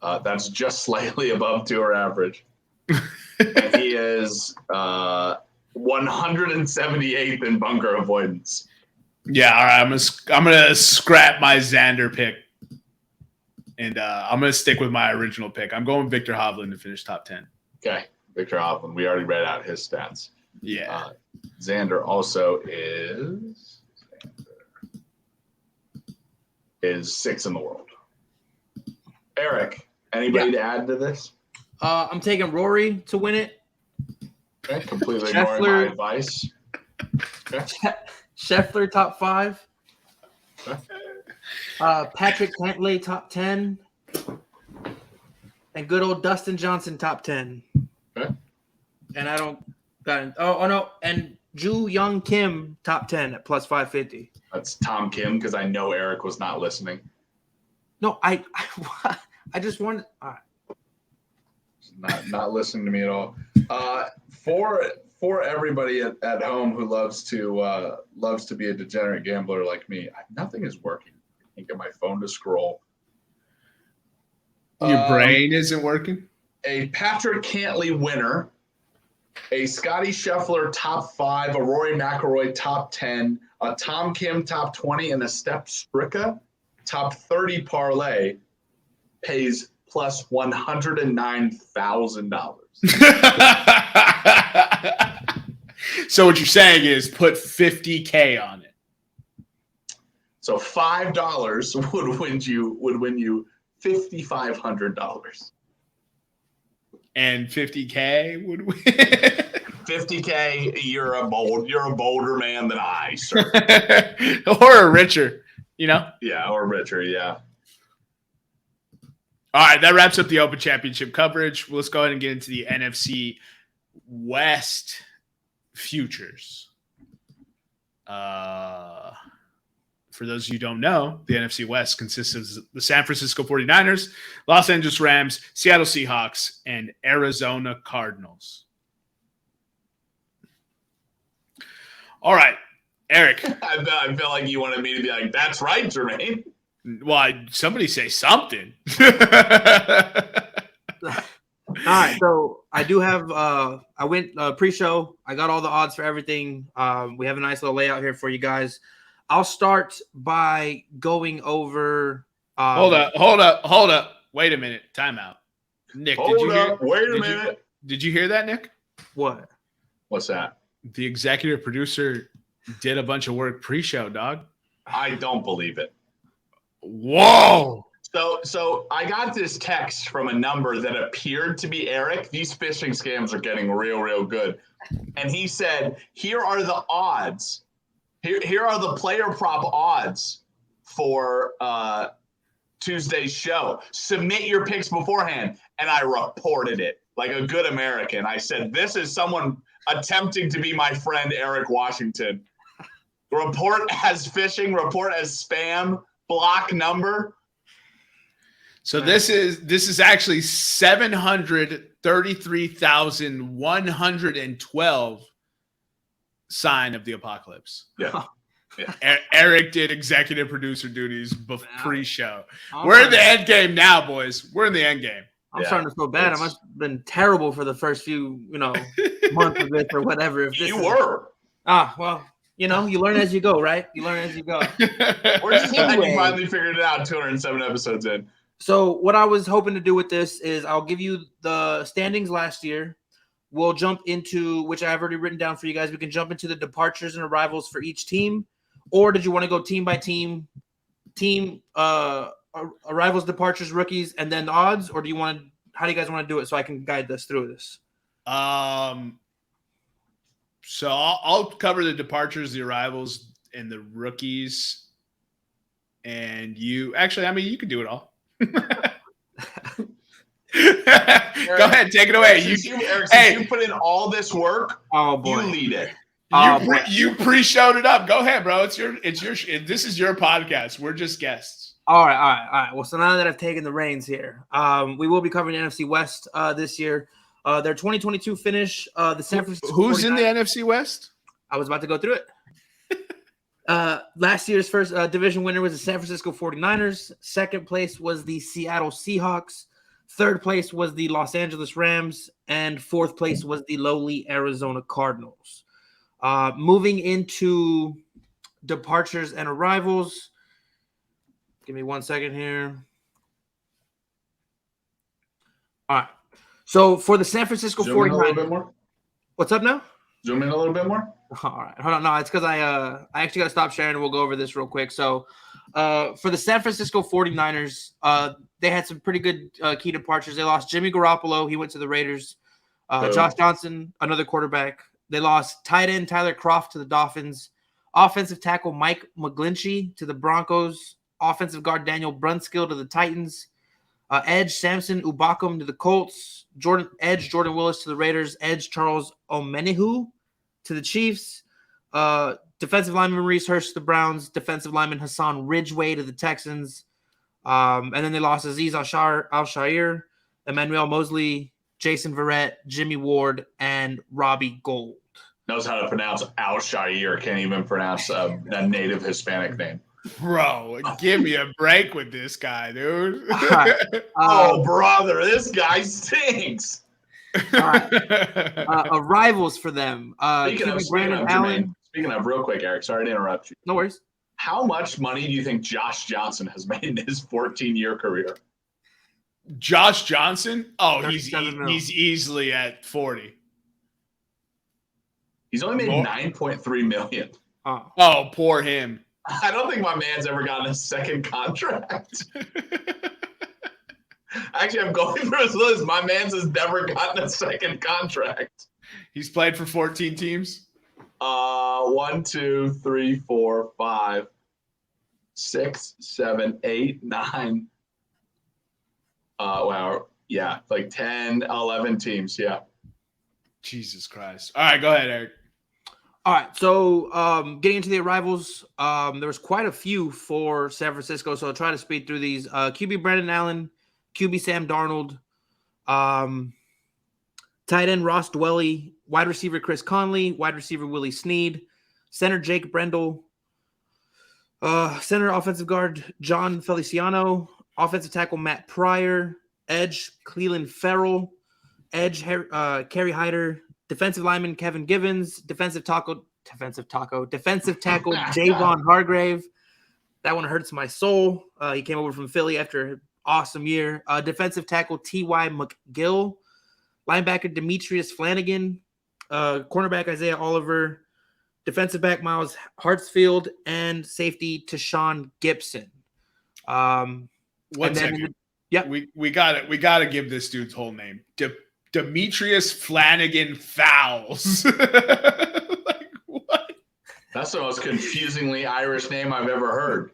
That's just slightly above tour average. And he is 178th in bunker avoidance.
Yeah, all right. I'm gonna scrap my Xander pick, and I'm gonna stick with my original pick. I'm going Victor Hovland to finish top 10.
Okay, Victor Hovland. We already read out his stats.
Yeah.
Xander also is 6th in the world. Eric, anybody to add to this?
I'm taking Rory to win it.
Okay, completely ignoring my advice. Okay.
Scheffler top 5.
Okay.
Patrick Cantlay top 10. And good old Dustin Johnson top 10.
Okay.
And I don't got no, and Ju Young Kim top 10 at plus 550.
That's Tom Kim because I know Eric was not listening.
No, I just wanted.
Not listening to me at all. For everybody at home who loves to be a degenerate gambler like me, nothing is working. I can't get my phone to scroll.
Your brain isn't working?
A Patrick Cantlay winner, a Scotty Scheffler top 5, a Rory McIlroy top 10, a Tom Kim top 20, and a Step Stricka top 30 parlay pays plus $109,000.
So what you're saying is put $50K on it.
So $5 would win you $5,500.
And $50K would win.
$50K, you're a bolder man than I, sir.
Or a richer,
Yeah, or richer, yeah.
All right, that wraps up the Open Championship coverage. Let's go ahead and get into the NFC West futures. For those of you who don't know, the NFC West consists of the San Francisco 49ers, Los Angeles Rams, Seattle Seahawks, and Arizona Cardinals. All right, Eric.
I feel like you wanted me to be like, that's right, Jermaine.
Well, somebody say something.
All right, so I do have. I went pre-show. I got all the odds for everything. We have a nice little layout here for you guys. I'll start by going over.
Hold up. Wait a minute. Timeout. Nick,
Wait a minute.
Did you hear that, Nick?
What?
What's that?
The executive producer did a bunch of work pre-show, dog.
I don't believe it.
Whoa.
So I got this text from a number that appeared to be Eric. These phishing scams are getting real good. And he said, here are the odds. Here are the player prop odds for Tuesday's show. Submit your picks beforehand. And I reported it like a good American. I said, this is someone attempting to be my friend Eric Washington. Report as phishing, report as spam, block number.
So this is actually 733,112 sign of the apocalypse.
Yeah.
Eric did executive producer duties pre-show. We're in the end game now, boys. We're in the end game.
I'm starting to feel bad. I must have been terrible for the first few, months of this or whatever. If this
were.
Well, you learn as you go, right? You learn as you go.
We're just glad you finally figured it out 207 episodes in.
So what I was hoping to do with this is I'll give you the standings last year. We'll jump into, which I've already written down for you guys. We can jump into the departures and arrivals for each team. Or did you want to go team by team, arrivals, departures, rookies, and then the odds? Or how do you guys want to do it so I can guide us through this?
So I'll cover the departures, the arrivals, and the rookies. And you can do it all. Go ahead, take it away.
Since you put in all this work.
Oh boy,
you lead it.
You pre-showed it up. Go ahead, bro. It's your. This is your podcast. We're just guests.
All right. Well, so now that I've taken the reins here, we will be covering the NFC West this year. Their 2022 finish. The San Francisco.
Who's in the NFC West?
I was about to go through it. Last year's first division winner was the San Francisco 49ers. Second place was the Seattle Seahawks. Third place was the Los Angeles Rams. And fourth place was the lowly Arizona Cardinals. Moving into departures and arrivals. Give me 1 second here. All right. So for the San Francisco 49ers.
A little bit more.
What's up now?
Zoom in a little bit more.
All right. Hold on. No, it's because I actually got to stop sharing and we'll go over this real quick. So for the San Francisco 49ers, they had some pretty good key departures. They lost Jimmy Garoppolo. He went to the Raiders. Josh Johnson, another quarterback. They lost tight end Tyler Kroft to the Dolphins. Offensive tackle Mike McGlinchey to the Broncos. Offensive guard Daniel Brunskill to the Titans. Edge Samson Ubakum to the Colts. Jordan Willis to the Raiders. Edge Charles Omenihu to the Chiefs. Defensive lineman Maurice Hurst to the Browns. Defensive lineman Hassan Ridgeway to the Texans. And then they lost Aziz Al-Shair, Emmanuel Mosley, Jason Verrett, Jimmy Ward, and Robbie Gold.
Knows how to pronounce Al-Shair. Can't even pronounce a native Hispanic name.
Bro, give me a break with this guy, dude.
Oh, brother, this guy stinks.
Arrivals for them.
Speaking of, real quick, Eric, sorry to interrupt you.
No worries.
How much money do you think Josh Johnson has made in his 14-year career?
Josh Johnson? Oh, he's easily at 40.
He's only made $9.3 million.
Oh, poor him.
I don't think my man's ever gotten a second contract. Actually, I'm going through his list. My man's has never gotten a second contract.
He's played for 14 teams?
1, 2, 3, 4, 5, 6, 7, 8, 9. Wow. Yeah, like 10, 11 teams. Yeah.
Jesus Christ. All right, go ahead, Eric.
All right, so getting into the arrivals, there was quite a few for San Francisco, so I'll try to speed through these. QB Brandon Allen, QB Sam Darnold, tight end Ross Dwelly, wide receiver Chris Conley, wide receiver Willie Snead, center Jake Brendel, center offensive guard John Feliciano, offensive tackle Matt Pryor, edge Cleveland Farrell, edge Kerry Hyder, defensive lineman Kevin Givens, defensive tackle Javon Hargrave. That one hurts my soul. He came over from Philly after an awesome year. Defensive tackle T.Y. McGill, linebacker Demetrius Flanagan, cornerback Isaiah Oliver, defensive back Miles Hartsfield, and safety Tashawn Gibson.
One second. We got to give this dude's whole name. Demetrius Flanagan Fowles. Like, what?
That's the most confusingly Irish name I've ever heard.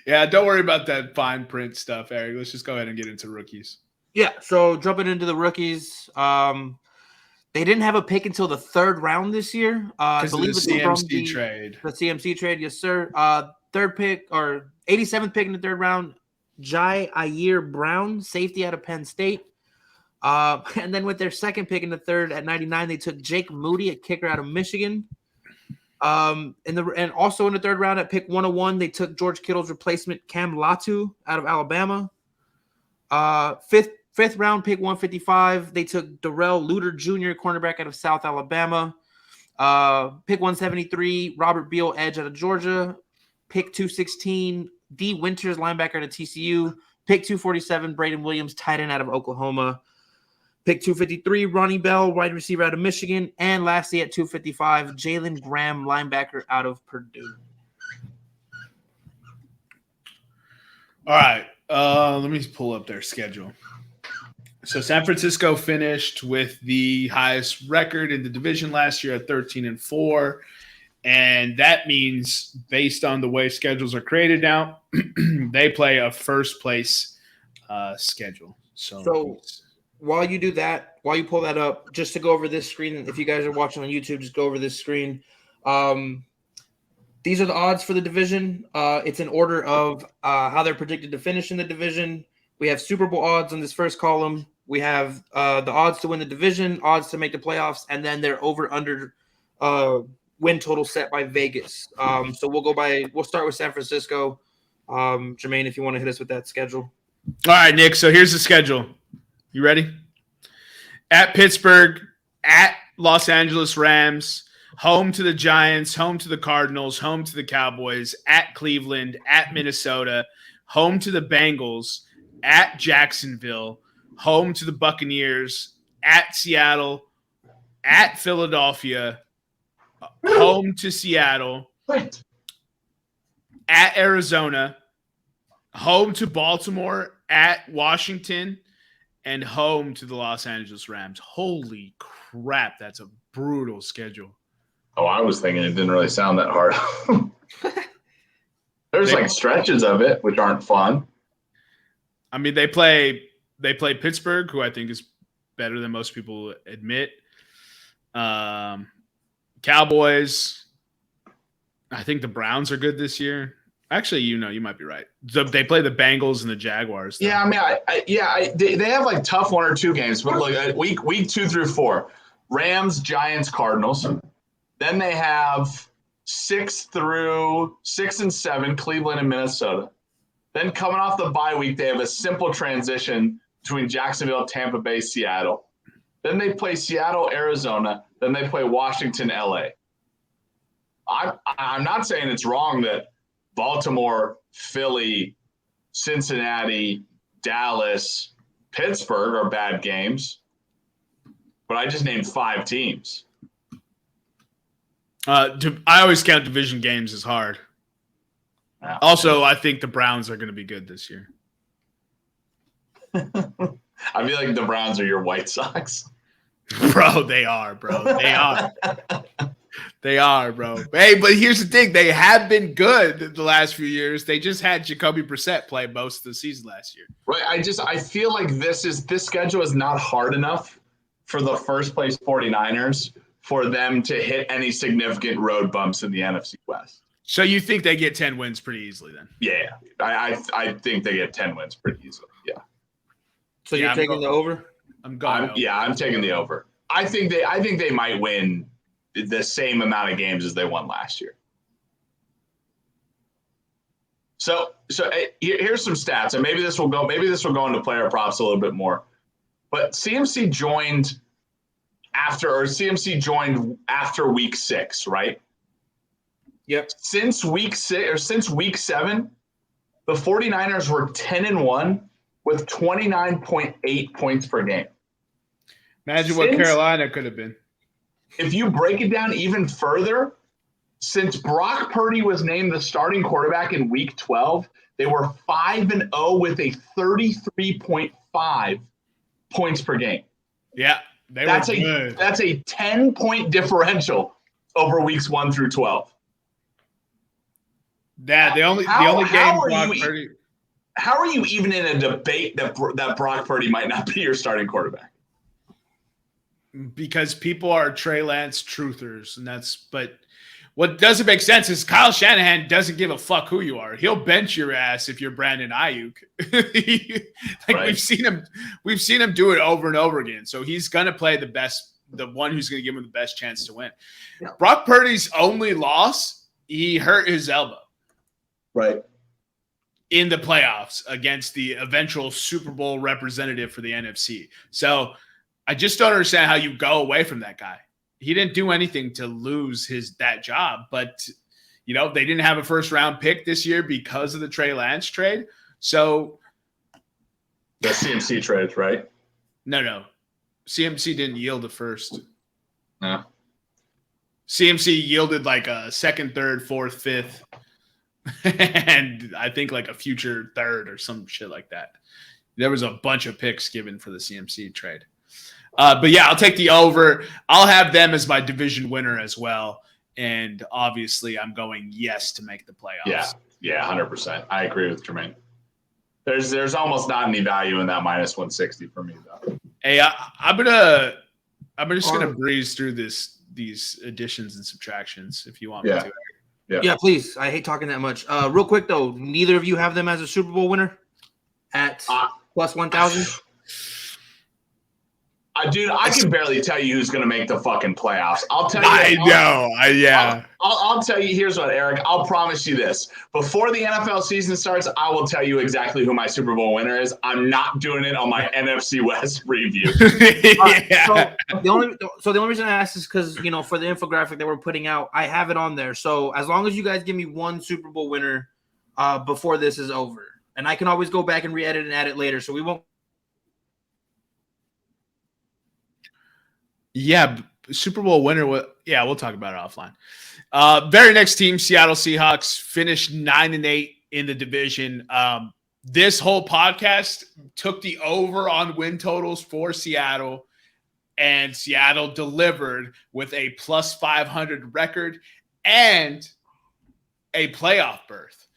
Yeah, don't worry about that fine print stuff, Eric. Let's just go ahead and get into rookies.
Yeah, so jumping into the rookies, they didn't have a pick until the third round this year. I believe
it's the CMC trade.
The CMC trade, yes, sir. Third pick or 87th pick in the third round, Jai Ayer Brown, safety out of Penn State. And then with their second pick in the third at 99, they took Jake Moody, a kicker out of Michigan. And also in the third round at pick 101, they took George Kittle's replacement Cam Latu out of Alabama. Fifth round pick 155, they took Darrell Luter Jr., cornerback out of South Alabama. Pick 173, Robert Beal, edge out of Georgia. Pick 216, D. Winters, linebacker out of TCU. Pick 247, Braden Williams, tight end out of Oklahoma. Pick 253, Ronnie Bell, wide receiver out of Michigan. And lastly at 255, Jalen Graham, linebacker out of Purdue.
All right. Let me pull up their schedule. So San Francisco finished with the highest record in the division last year at 13-4. And that means, based on the way schedules are created now, they play a first place schedule. So
while you do that, while you pull that up, just to go over this screen, if you guys are watching on YouTube, just go over this screen. These are the odds for the division. It's in order of how they're predicted to finish in the division. We have Super Bowl odds on this first column. We have the odds to win the division, odds to make the playoffs, and then their over-under win total set by Vegas. So we'll start with San Francisco. Jermaine, if you want to hit us with that schedule.
All right, Nick. So here's the schedule. You ready? At Pittsburgh, at Los Angeles Rams, home to the Giants, home to the Cardinals, home to the Cowboys, at Cleveland, at Minnesota, home to the Bengals, at Jacksonville, home to the Buccaneers, at Seattle, at Philadelphia, home to Seattle, at Arizona, home to Baltimore, at Washington, and home to the Los Angeles Rams. Holy crap, that's a brutal schedule.
Oh, I was thinking it didn't really sound that hard. There's like stretches of it which aren't fun.
I mean, they play Pittsburgh, who I think is better than most people admit. Cowboys. I think the Browns are good this year. Actually, you might be right. They play the Bengals and the Jaguars. Though.
Yeah, I mean, they have like tough 1 or 2 games, but look, week 2 through 4, Rams, Giants, Cardinals. Then they have 6 and 7, Cleveland and Minnesota. Then coming off the bye week, they have a simple transition between Jacksonville, Tampa Bay, Seattle. Then they play Seattle, Arizona. Then they play Washington, LA. I'm not saying it's wrong that Baltimore, Philly, Cincinnati, Dallas, Pittsburgh are bad games, but I just named 5 teams.
I always count division games as hard.
Yeah.
Also, I think the Browns are going to be good this year.
I feel like the Browns are your White Sox.
Bro, they are, bro. They are. They are, bro. Hey, but here's the thing. They have been good the last few years. They just had Jacoby Brissett play most of the season last year.
Right. I feel like this schedule is not hard enough for the first place 49ers for them to hit any significant road bumps in the NFC West.
So you think they get 10 wins pretty easily then?
Yeah. I think they get 10 wins pretty easily. Yeah.
So you're taking the over?
I'm going over.
Yeah, I'm taking the over. I think they might win the same amount of games as they won last year. So here's some stats, and maybe this will go into player props a little bit more. But CMC joined after week 6, right?
Yep.
Since week 7, the 49ers were 10-1 with 29.8 points per game.
Imagine what Carolina could have been.
If you break it down even further, since Brock Purdy was named the starting quarterback in week 12, they were 5-0 with a 33.5 points per game.
Yeah, that's good.
That's a 10-point differential over weeks 1 through 12.
Yeah, the only game Brock Purdy.
How are you even in a debate that Brock Purdy might not be your starting quarterback?
Because people are Trey Lance truthers, but what doesn't make sense is Kyle Shanahan doesn't give a fuck who you are. He'll bench your ass if you're Brandon Ayuk.
Right.
We've seen him do it over and over again. So he's gonna play the one who's gonna give him the best chance to win. Yeah. Brock Purdy's only loss, he hurt his elbow.
Right.
In the playoffs against the eventual Super Bowl representative for the NFC. So I just don't understand how you go away from that guy. He didn't do anything to lose that job, but they didn't have a first round pick this year because of the Trey Lance trade. So
the CMC trade, right?
No. CMC didn't yield a first.
No.
CMC yielded like a second, third, fourth, fifth, and I think like a future third or some shit like that. There was a bunch of picks given for the CMC trade. But yeah, I'll take the over. I'll have them as my division winner as well. And obviously I'm going yes to make the playoffs.
Yeah, 100%. I agree with Jermaine. There's almost not any value in that minus 160 for me though.
Hey, I'm just gonna breeze through these additions and subtractions if you want me to.
Yeah, please. I hate talking that much. Real quick though, neither of you have them as a Super Bowl winner at plus 1,000.
Dude, I can barely tell you who's going to make the fucking playoffs. I'll tell you. I'll tell you. Here's what, Eric. I'll promise you this. Before the NFL season starts, I will tell you exactly who my Super Bowl winner is. I'm not doing it on my NFC West preview.
The only reason I asked is because, for the infographic that we're putting out, I have it on there. So as long as you guys give me one Super Bowl winner before this is over, and I can always go back and re-edit and add it later. So we won't.
Yeah, Super Bowl winner. We'll talk about it offline. Very next team, Seattle Seahawks, finished 9-8 in the division. This whole podcast took the over on win totals for Seattle, and Seattle delivered with a plus 500 record and a playoff berth.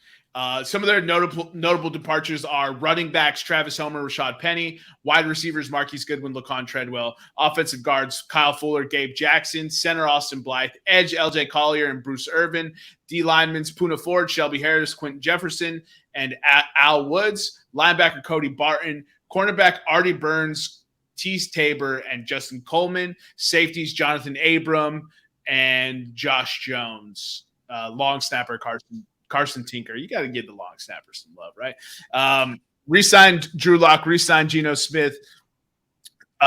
Some of their notable departures are running backs Travis Homer, Rashad Penny, wide receivers Marquise Goodwin, Laquan Treadwell, offensive guards Kyle Fuller, Gabe Jackson, center Austin Blythe, edge LJ Collier and Bruce Irvin, D linemen Poona Ford, Shelby Harris, Quentin Jefferson, and Al Woods, linebacker Cody Barton, cornerback Artie Burns, Tease Tabor, and Justin Coleman, safeties Jonathan Abram and Josh Jones, long snapper Carson Tinker. You got to give the long snapper some love, right? Re-signed Drew Lock, re-signed Geno Smith,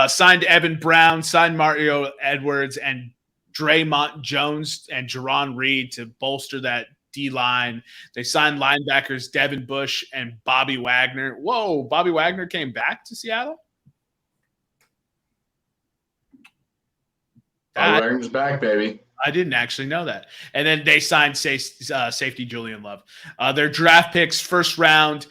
signed Evan Brown, signed Mario Edwards, and Draymond Jones and Jerron Reed to bolster that D-line. They signed linebackers Devin Bush and Bobby Wagner. Whoa, Bobby Wagner came back to Seattle?
Bobby Wagner's back, baby.
I didn't actually know that. And then they signed safety Julian Love. Their draft picks, first round,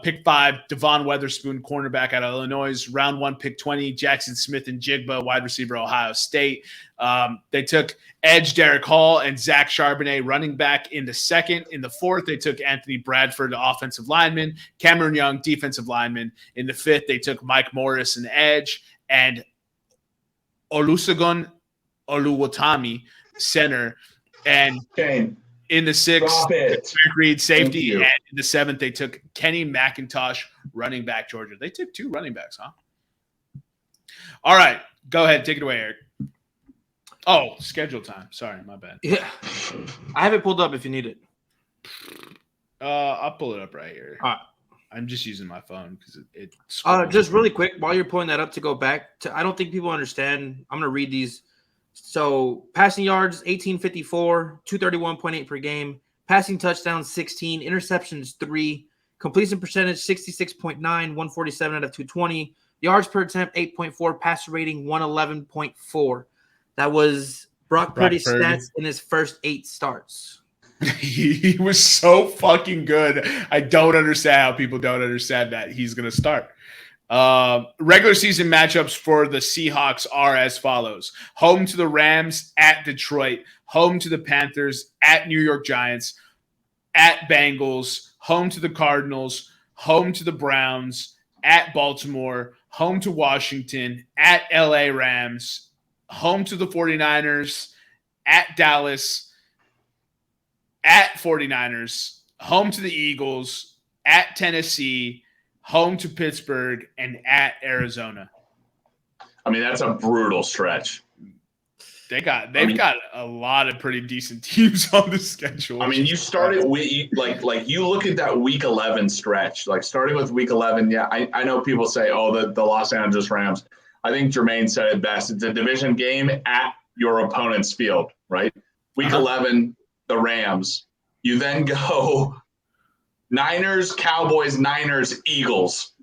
pick 5, Devon Weatherspoon, cornerback out of Illinois. Round 1, pick 20, Jackson Smith and Jigba, wide receiver, Ohio State. They took edge Derek Hall and Zach Charbonnet, running back, in the second. In the fourth, they took Anthony Bradford, offensive lineman, Cameron Young, defensive lineman. In the fifth, they took Mike Morris, an edge, and Olusegun Oluwatimi, center. And in the sixth, Eric Reed, safety, and in the seventh, they took Kenny McIntosh, running back, Georgia. They took 2 running backs, huh? All right, go ahead, take it away, Eric. Oh, schedule time. Sorry, my bad.
Yeah, I have it pulled up if you need it.
I'll pull it up right here.
All right.
I'm just using my phone because it's
just really quick while you're pulling that up to go back to. I don't think people understand. I'm gonna read these. So passing yards, 1854, 231.8 per game. Passing touchdowns, 16. Interceptions, 3. Completion percentage, 66.9, 147 out of 220. Yards per attempt, 8.4. Passer rating, 111.4. That was Brock Purdy's stats in his first 8 starts.
He was so fucking good. I don't understand how people don't understand that he's going to start. Regular season matchups for the Seahawks are as follows: home to the Rams, at Detroit, home to the Panthers, at New York Giants, at Bengals, home to the Cardinals, home to the Browns, at Baltimore, home to Washington, at LA Rams, home to the 49ers, at Dallas, at 49ers, home to the Eagles, at Tennessee, home to Pittsburgh, and at Arizona.
I mean, that's a brutal stretch.
They've got a lot of pretty decent teams on the schedule.
I mean, you started with like you look at that week 11 stretch, like starting with week 11. Yeah, I know people say, oh, the Los Angeles Rams. I think Jermaine said it best. It's a division game at your opponent's field, right? Week 11, the Rams. You then go Niners, Cowboys, Niners, Eagles,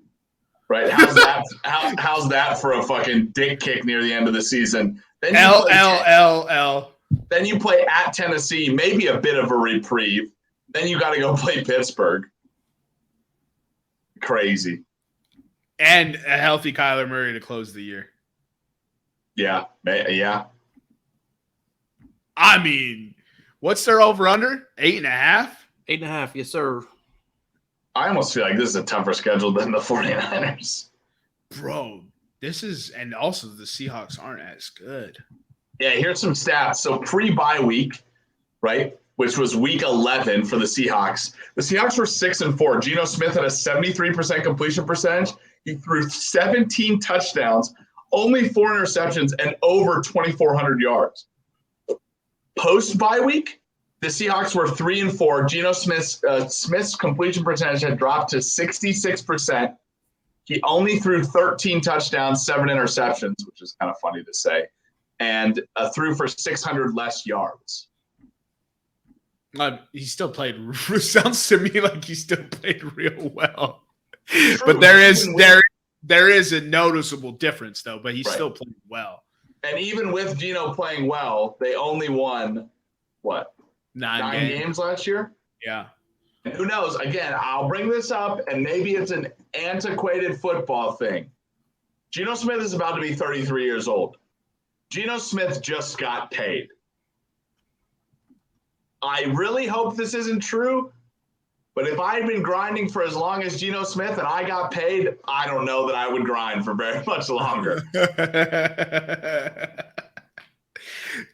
right? How's that for a fucking dick kick near the end of the season? Then
L.
Then you play at Tennessee, maybe a bit of a reprieve. Then you got to go play Pittsburgh. Crazy.
And a healthy Kyler Murray to close the year.
Yeah.
I mean, what's their over-under? 8.5?
8.5, yes, sir.
I almost feel like this is a tougher schedule than the 49ers.
Bro, and also the Seahawks aren't as good.
Yeah, here's some stats. So pre-bye week, right, which was week 11 for the Seahawks. The Seahawks were 6-4. Geno Smith had a 73% completion percentage. He threw 17 touchdowns, only 4 interceptions and over 2,400 yards. Post bye week, the Seahawks were 3-4. Geno Smith's completion percentage had dropped to 66%. He only threw 13 touchdowns, 7 interceptions, which is kind of funny to say, and threw for 600 less yards.
He still played. Sounds to me like he still played real well. But there is a noticeable difference, though. But he still played well.
And even with Geno playing well, they only won what? 9 games last year.
Yeah.
And who knows? Again, I'll bring this up, and maybe it's an antiquated football thing. Geno Smith is about to be 33 years old. Geno Smith just got paid. I really hope this isn't true, but if I had been grinding for as long as Geno Smith and I got paid, I don't know that I would grind for very much longer.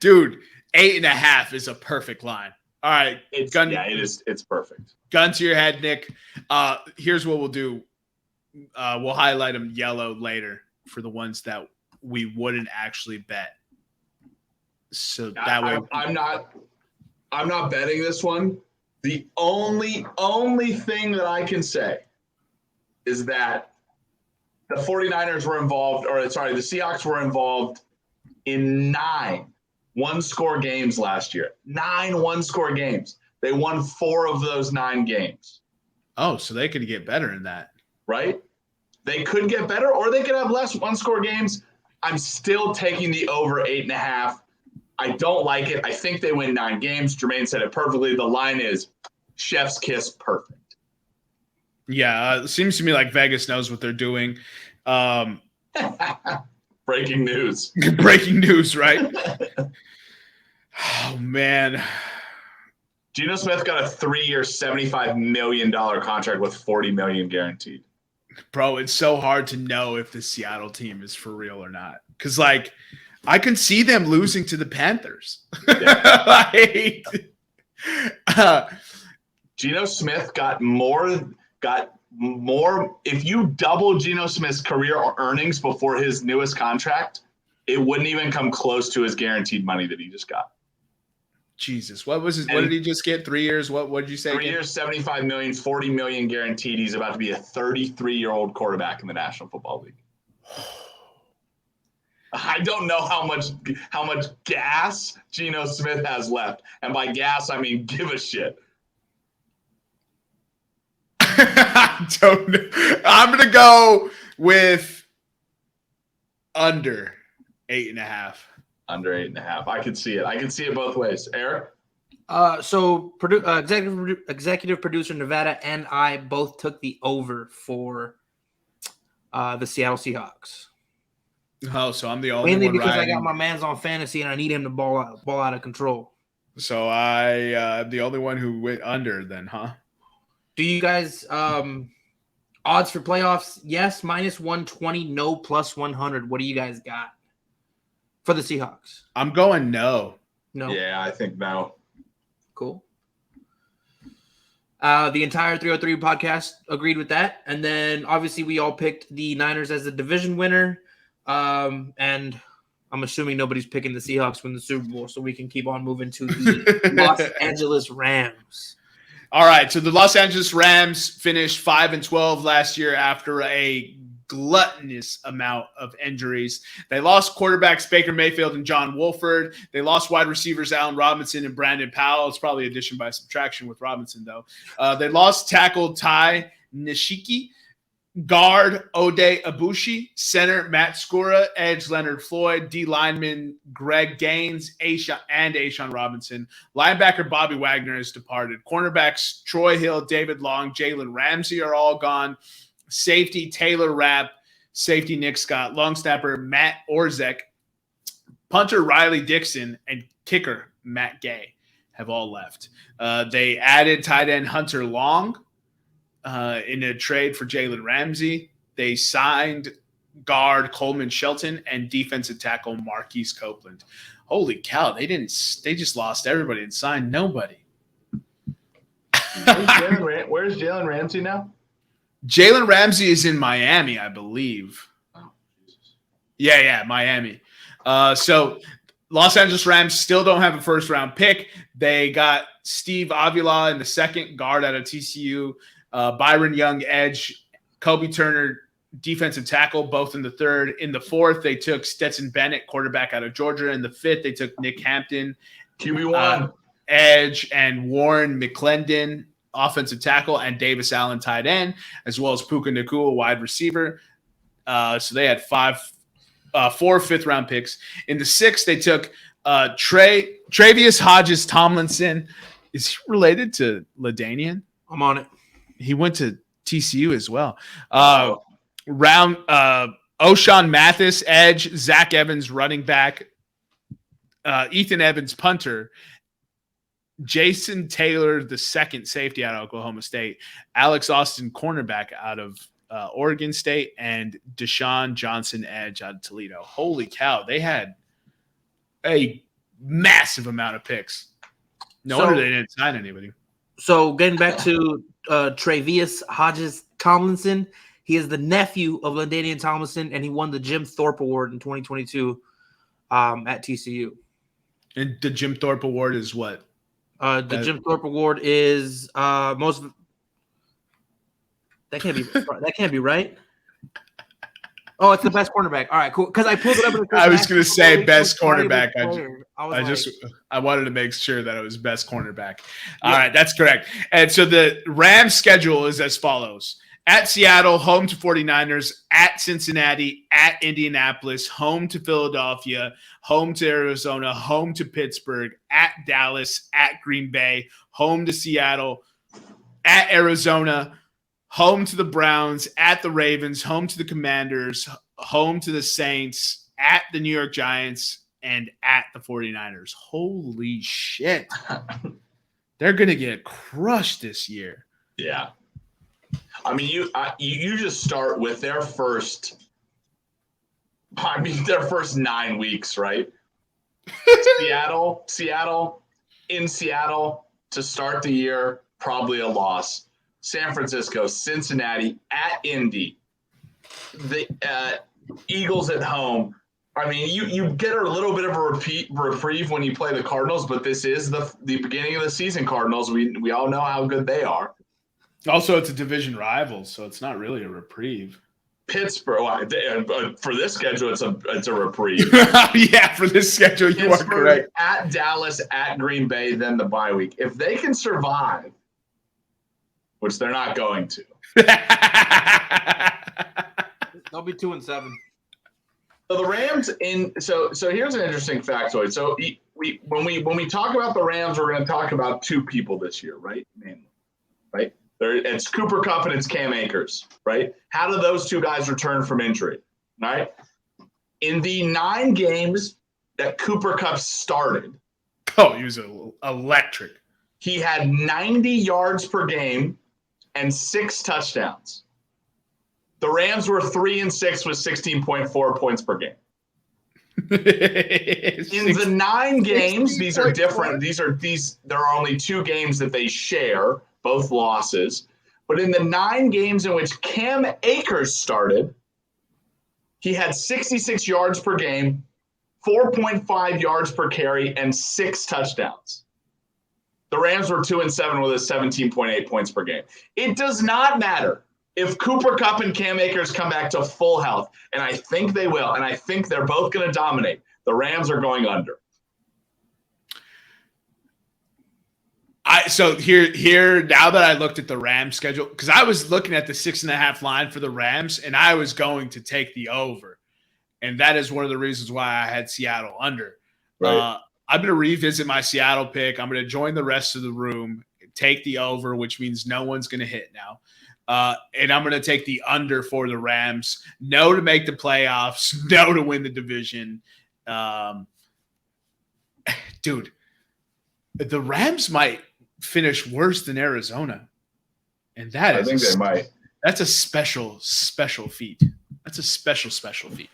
Dude, 8.5 is a perfect line. All right.
It is. It's perfect.
Gun to your head, Nick. Here's what we'll do. We'll highlight them yellow later for the ones that we wouldn't actually bet. So that way
I'm not betting this one. The only thing that I can say is that the 49ers were involved, the Seahawks were involved in 9 one-score games last year. 9 one-score games. They won 4 of those 9 games.
Oh, so they could get better in that.
Right? They could get better, or they could have less one-score games. I'm still taking the over 8.5. I don't like it. I think they win 9 games. Jermaine said it perfectly. The line is chef's kiss perfect.
Yeah, it seems to me like Vegas knows what they're doing.
Breaking news.
Breaking news, right? Oh, man.
Geno Smith got a 3-year, $75 million contract with $40 million guaranteed.
Bro, it's so hard to know if the Seattle team is for real or not. Because, like, I can see them losing to the Panthers.
Yeah. Geno Smith got more. If you double Geno Smith's career earnings before his newest contract, it wouldn't even come close to his guaranteed money that he just got.
Jesus, what was his? What did he just get? 3 years? What did you say?
3 years, $75 million, $40 million guaranteed. He's about to be a 33-year-old quarterback in the National Football League. I don't know how much gas Geno Smith has left, and by gas I mean give a shit.
I don't know. I'm gonna go with under 8.5.
Under 8.5. I can see it. I can see it both ways. Eric?
So executive producer Nevada and I both took the over for the Seattle Seahawks.
Oh, so I'm the only
mainly
one
because
riding.
I got my man's on fantasy and I need him to ball out of control.
So I'm the only one who went under then, huh?
Do you guys odds for playoffs? Yes, -120, no, +100. What do you guys got for the Seahawks?
I'm going no.
No.
Yeah, I think no.
Cool. The entire 303 podcast agreed with that. And then obviously we all picked the Niners as the division winner. And I'm assuming nobody's picking the Seahawks win the Super Bowl, so we can keep on moving to the Los Angeles Rams.
All right, so the Los Angeles Rams finished 5-12 last year after a gluttonous amount of injuries. They lost quarterbacks Baker Mayfield and John Wolford. They lost wide receivers Allen Robinson and Brandon Powell. It's probably addition by subtraction with Robinson, though. They lost tackle Ty Nishiki, guard Ode Abushi, center Matt Skura, edge Leonard Floyd, D lineman Greg Gaines, Ashawn Robinson, linebacker Bobby Wagner has departed. Cornerbacks Troy Hill, David Long, Jalen Ramsey are all gone. Safety Taylor Rapp, safety Nick Scott, long snapper Matt Orzek, punter Riley Dixon, and kicker Matt Gay have all left. They added tight end Hunter Long in a trade for Jalen Ramsey. They signed guard Coleman Shelton and defensive tackle Marquise Copeland. Holy cow, they just lost everybody and signed nobody.
Where's Jalen Ramsey now?
Jalen Ramsey is in Miami, I believe.
Oh, Jesus.
Yeah, Miami. So Los Angeles Rams still don't have a first-round pick. They got Steve Avila in the second, guard out of TCU, Byron Young, edge, Kobe Turner, defensive tackle, both in the third. In the fourth, they took Stetson Bennett, quarterback out of Georgia. In the fifth, they took Nick Hampton,
QB1,
edge, and Warren McClendon, offensive tackle, and Davis Allen, tight end, as well as Puka Nacua, wide receiver. So they had 4 fifth-round picks. In the sixth, they took Travius Hodges Tomlinson. Is he related to LaDainian?
I'm on it.
He went to TCU as well. O'Shawn Mathis, edge, Zach Evans, running back, Ethan Evans, punter, Jason Taylor, the second safety out of Oklahoma State, Alex Austin, cornerback out of Oregon State, and Deshaun Johnson, edge out of Toledo. Holy cow. They had a massive amount of picks. No wonder they didn't sign anybody.
So getting back to Travius Hodges Tomlinson, he is the nephew of LaDainian Tomlinson, and he won the Jim Thorpe Award in 2022 at TCU.
And the Jim Thorpe Award is what?
Jim Thorpe Award is most. That can't be right. Oh, it's the best cornerback. All right, cool. Because I pulled it up.
I was going to say best cornerback. I wanted to make sure that it was best cornerback. All right, that's correct. And so the Rams schedule is as follows. At Seattle, home to 49ers. At Cincinnati, at Indianapolis, home to Philadelphia, home to Arizona, home to Pittsburgh, at Dallas, at Green Bay, home to Seattle, at Arizona, home to the Browns, at the Ravens, home to the Commanders, home to the Saints, at the New York Giants, and at the 49ers. Holy shit. They're going to get crushed this year.
Yeah. I mean, you just start with their first 9 weeks, right? Seattle, in Seattle to start the year, probably a loss. San Francisco, Cincinnati, at Indy, the Eagles at home. I mean, you get a little bit of a reprieve when you play the Cardinals, but this is the beginning of the season. Cardinals, we all know how good they are.
Also, it's a division rival, so it's not really a reprieve.
Pittsburgh, for this schedule, it's a reprieve.
Yeah, for this schedule, you are correct.
At Dallas, at Green Bay, then the bye week. If they can survive, which they're not going to,
they'll be 2-7.
So the Rams so here's an interesting factoid. So when we talk about the Rams, we're going to talk about two people this year, right? Mainly, right? It's Cooper Kupp and it's Cam Akers, right? How do those two guys return from injury, right? In the 9 games that Cooper Kupp started,
he was electric.
He had 90 yards per game and 6 touchdowns. The Rams were 3-6 with 16.4 points per game. In the 9 games, these are different. There are only 2 games that they share, both losses. But in the 9 games in which Cam Akers started, he had 66 yards per game, 4.5 yards per carry, and 6 touchdowns. The Rams were 2-7 with a 17.8 points per game. It does not matter if Cooper Kupp and Cam Akers come back to full health, and I think they will, and I think they're both going to dominate. The Rams are going under.
So here now that I looked at the Rams schedule, because I was looking at the 6.5 line for the Rams, and I was going to take the over, and that is one of the reasons why I had Seattle under.
Right.
I'm going to revisit my Seattle pick. I'm going to join the rest of the room, take the over, which means no one's going to hit now. And I'm going to take the under for the Rams. No to make the playoffs. No to win the division. Dude, the Rams might finish worse than Arizona. And I think
they might.
That's a special feat. That's a special feat.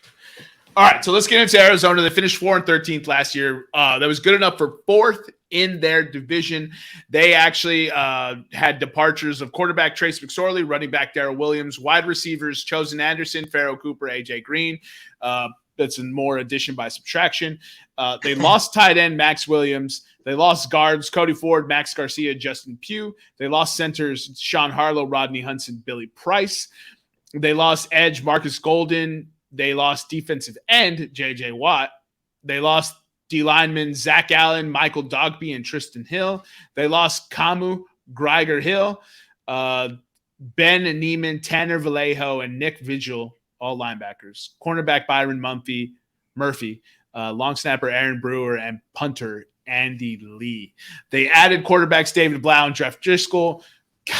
All right, so let's get into Arizona. They finished 4 and 13th last year. That was good enough for 4th in their division. They actually had departures of quarterback Trace McSorley, running back Darrell Williams, wide receivers Chosen Anderson, Pharaoh Cooper, AJ Green. that's a more addition by subtraction. They lost tight end Max Williams. They lost guards Cody Ford, Max Garcia, Justin Pugh. They lost centers Sean Harlow, Rodney Hudson, Billy Price. They lost edge Marcus Golden. They lost defensive end J.J. Watt. They lost D linemen Zach Allen, Michael Dogby, and Tristan Hill. They lost Kamu, Greiger Hill, Ben Neiman, Tanner Vallejo, and Nick Vigil, all linebackers. Cornerback Byron Murphy, long snapper Aaron Brewer, and punter Andy Lee. They added quarterbacks David Blau and Jeff Driscoll.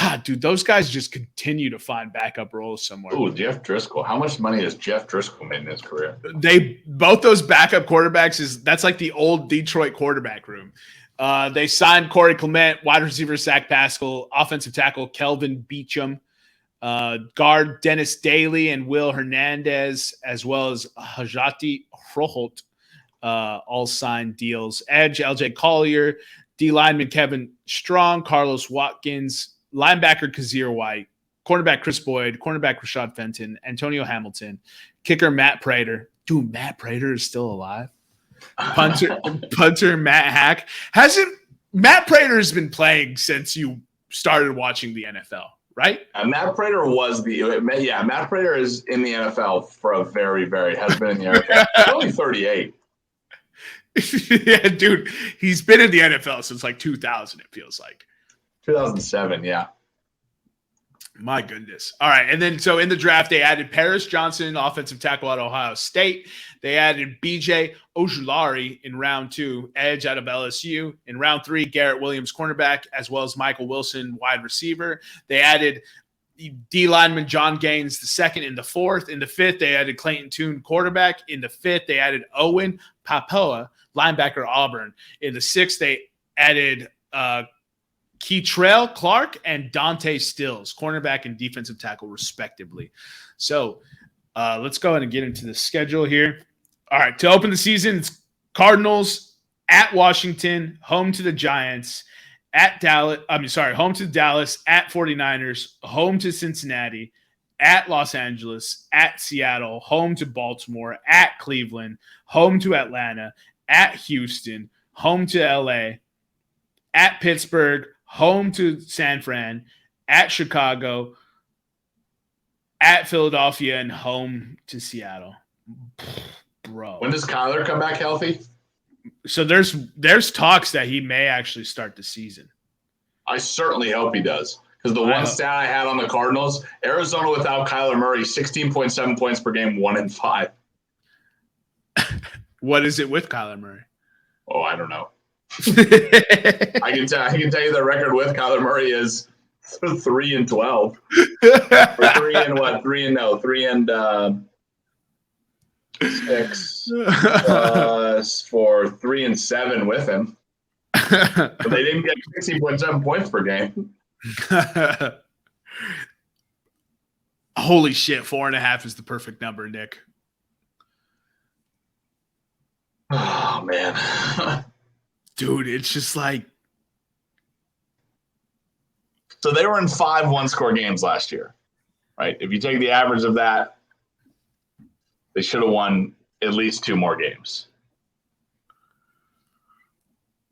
God, dude, those guys just continue to find backup roles somewhere.
Ooh, Jeff Driscoll. How much money has Jeff Driscoll made in his career?
Both those backup quarterbacks that's like the old Detroit quarterback room. They signed Corey Clement, wide receiver Zach Pascal, offensive tackle Kelvin Beachum, guard Dennis Daly and Will Hernandez, as well as Hajati Froholt, all signed deals. Edge LJ Collier, D lineman Kevin Strong, Carlos Watkins, linebacker Kazir White, cornerback Chris Boyd, cornerback Rashad Fenton, Antonio Hamilton, kicker Matt Prater. Dude, Matt Prater is still alive. Punter Matt Hack. Matt Prater has been playing since you started watching the NFL, right?
Matt Prater Matt Prater is in the NFL for a very, very, has been in the NFL. He's only 38.
Yeah, dude, he's been in the NFL since like 2000, it feels like.
2007, yeah.
My goodness. All right. And then, so in the draft, they added Paris Johnson, offensive tackle out of Ohio State. They added BJ Ojulari in round 2, edge out of LSU. In round 3, Garrett Williams, cornerback, as well as Michael Wilson, wide receiver. They added D lineman John Gaines II in the 4th. In the 5th, they added Clayton Tune, quarterback. In the 5th, they added Owen Papoa, linebacker, Auburn. In the 6th, they added Keytrell Clark and Dante Stills, cornerback and defensive tackle, respectively. So let's go ahead and get into the schedule here. All right, to open the season, it's Cardinals at Washington, home to the Giants, home to Dallas, at 49ers, home to Cincinnati, at Los Angeles, at Seattle, home to Baltimore, at Cleveland, home to Atlanta, at Houston, home to LA, at Pittsburgh, home to San Fran, at Chicago, at Philadelphia, and home to Seattle. Bro.
When does Kyler come back healthy?
So there's talks that he may actually start the season.
I certainly hope he does. Because the one stat I had on the Cardinals, Arizona without Kyler Murray, 16.7 points per game, 1-5.
What is it with Kyler Murray?
Oh, I don't know. I can tell you the record with Kyler Murray is 3-12. Or 3-6 for 3-7 with him. But they didn't get 16.7 points per game.
Holy shit, 4.5 is the perfect number, Nick.
Oh man.
Dude, it's just like.
So they were in 5 one-score games last year, right? If you take the average of that, they should have won at least 2 more games.